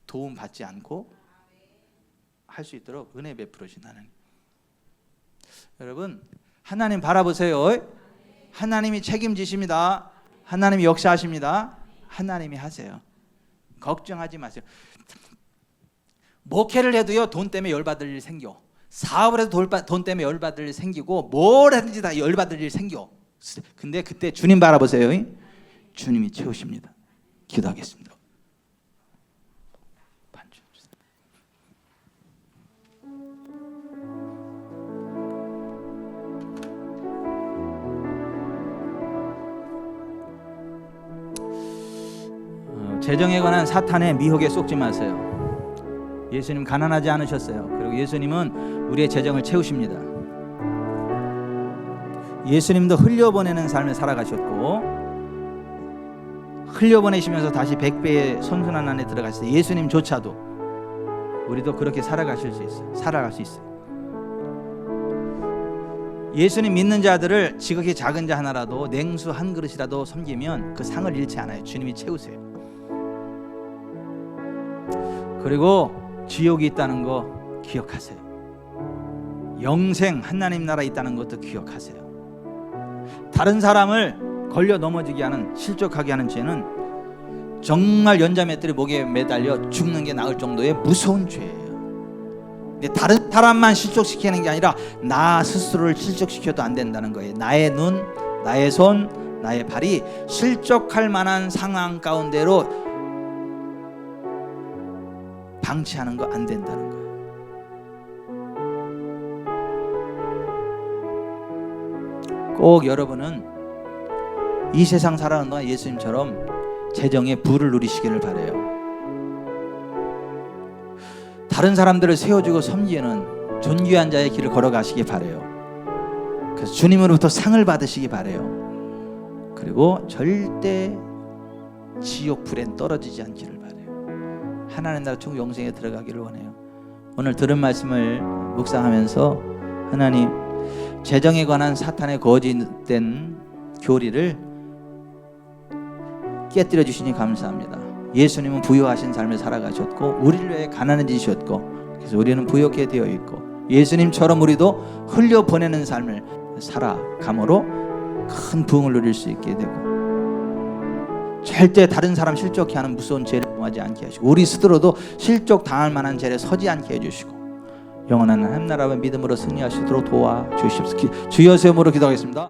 도움 받지 않고 할 수 있도록 은혜 베풀으신 하나님. 여러분 하나님 바라보세요. 하나님이 책임지십니다. 하나님이 역사하십니다. 하나님이 하세요. 걱정하지 마세요. 목회를 해도요 돈 때문에 열받을 일 생겨. 사업을 해도 돈 때문에 열받을 일 생기고 뭘 하든지 다 열받을 일 생겨. 근데 그때 주님 바라보세요. 주님이 채우십니다. 기도하겠습니다. 재정에 관한 사탄의 미혹에 쏙지 마세요. 예수님 가난하지 않으셨어요. 그리고 예수님은 우리의 재정을 채우십니다. 예수님도 흘려보내는 삶을 살아가셨고 흘려보내시면서 다시 100배의 선순환 안에 들어가셨어요. 예수님조차도 우리도 그렇게 살아갈 수 있어요. 예수님 믿는 자들을 지극히 작은 자 하나라도 냉수 한 그릇이라도 섬기면 그 상을 잃지 않아요. 주님이 채우세요. 그리고 지옥이 있다는 거 기억하세요. 영생 하나님 나라 있다는 것도 기억하세요. 다른 사람을 걸려 넘어지게 하는 실족하게 하는 죄는 정말 연자맷들이 목에 매달려 죽는 게 나을 정도의 무서운 죄예요. 근데 다른 사람만 실족시키는 게 아니라 나 스스로를 실족시켜도 안 된다는 거예요. 나의 눈, 나의 손, 나의 발이 실족할 만한 상황 가운데로 방치하는 거 안 된다는 거예요. 꼭 여러분은 이 세상 살아가는 동안 예수님처럼 재정의 부를 누리시기를 바라요. 다른 사람들을 세워주고 섬기는 존귀한 자의 길을 걸어가시기 바라요. 그래서 주님으로부터 상을 받으시기 바라요. 그리고 절대 지옥 불엔 떨어지지 않기를 바라요. 하나님 나라 천국 영생에 들어가기를 원해요. 오늘 들은 말씀을 묵상하면서 하나님 재정에 관한 사탄의 거짓된 교리를 깨뜨려 주시니 감사합니다. 예수님은 부유하신 삶을 살아가셨고 우리를 위해 가난해지셨고 그래서 우리는 부유하게 되어 있고 예수님처럼 우리도 흘려보내는 삶을 살아감으로 큰 부흥을 누릴 수 있게 되고 절대 다른 사람 실족케 하는 무서운 죄를 범하지 않게 하시고 우리 스스로도 실족 당할 만한 죄를 서지 않게 해주시고 영원한 하나님 나라와 믿음으로 승리하시도록 도와주십시오. 주 예수의 이름으로 기도하겠습니다.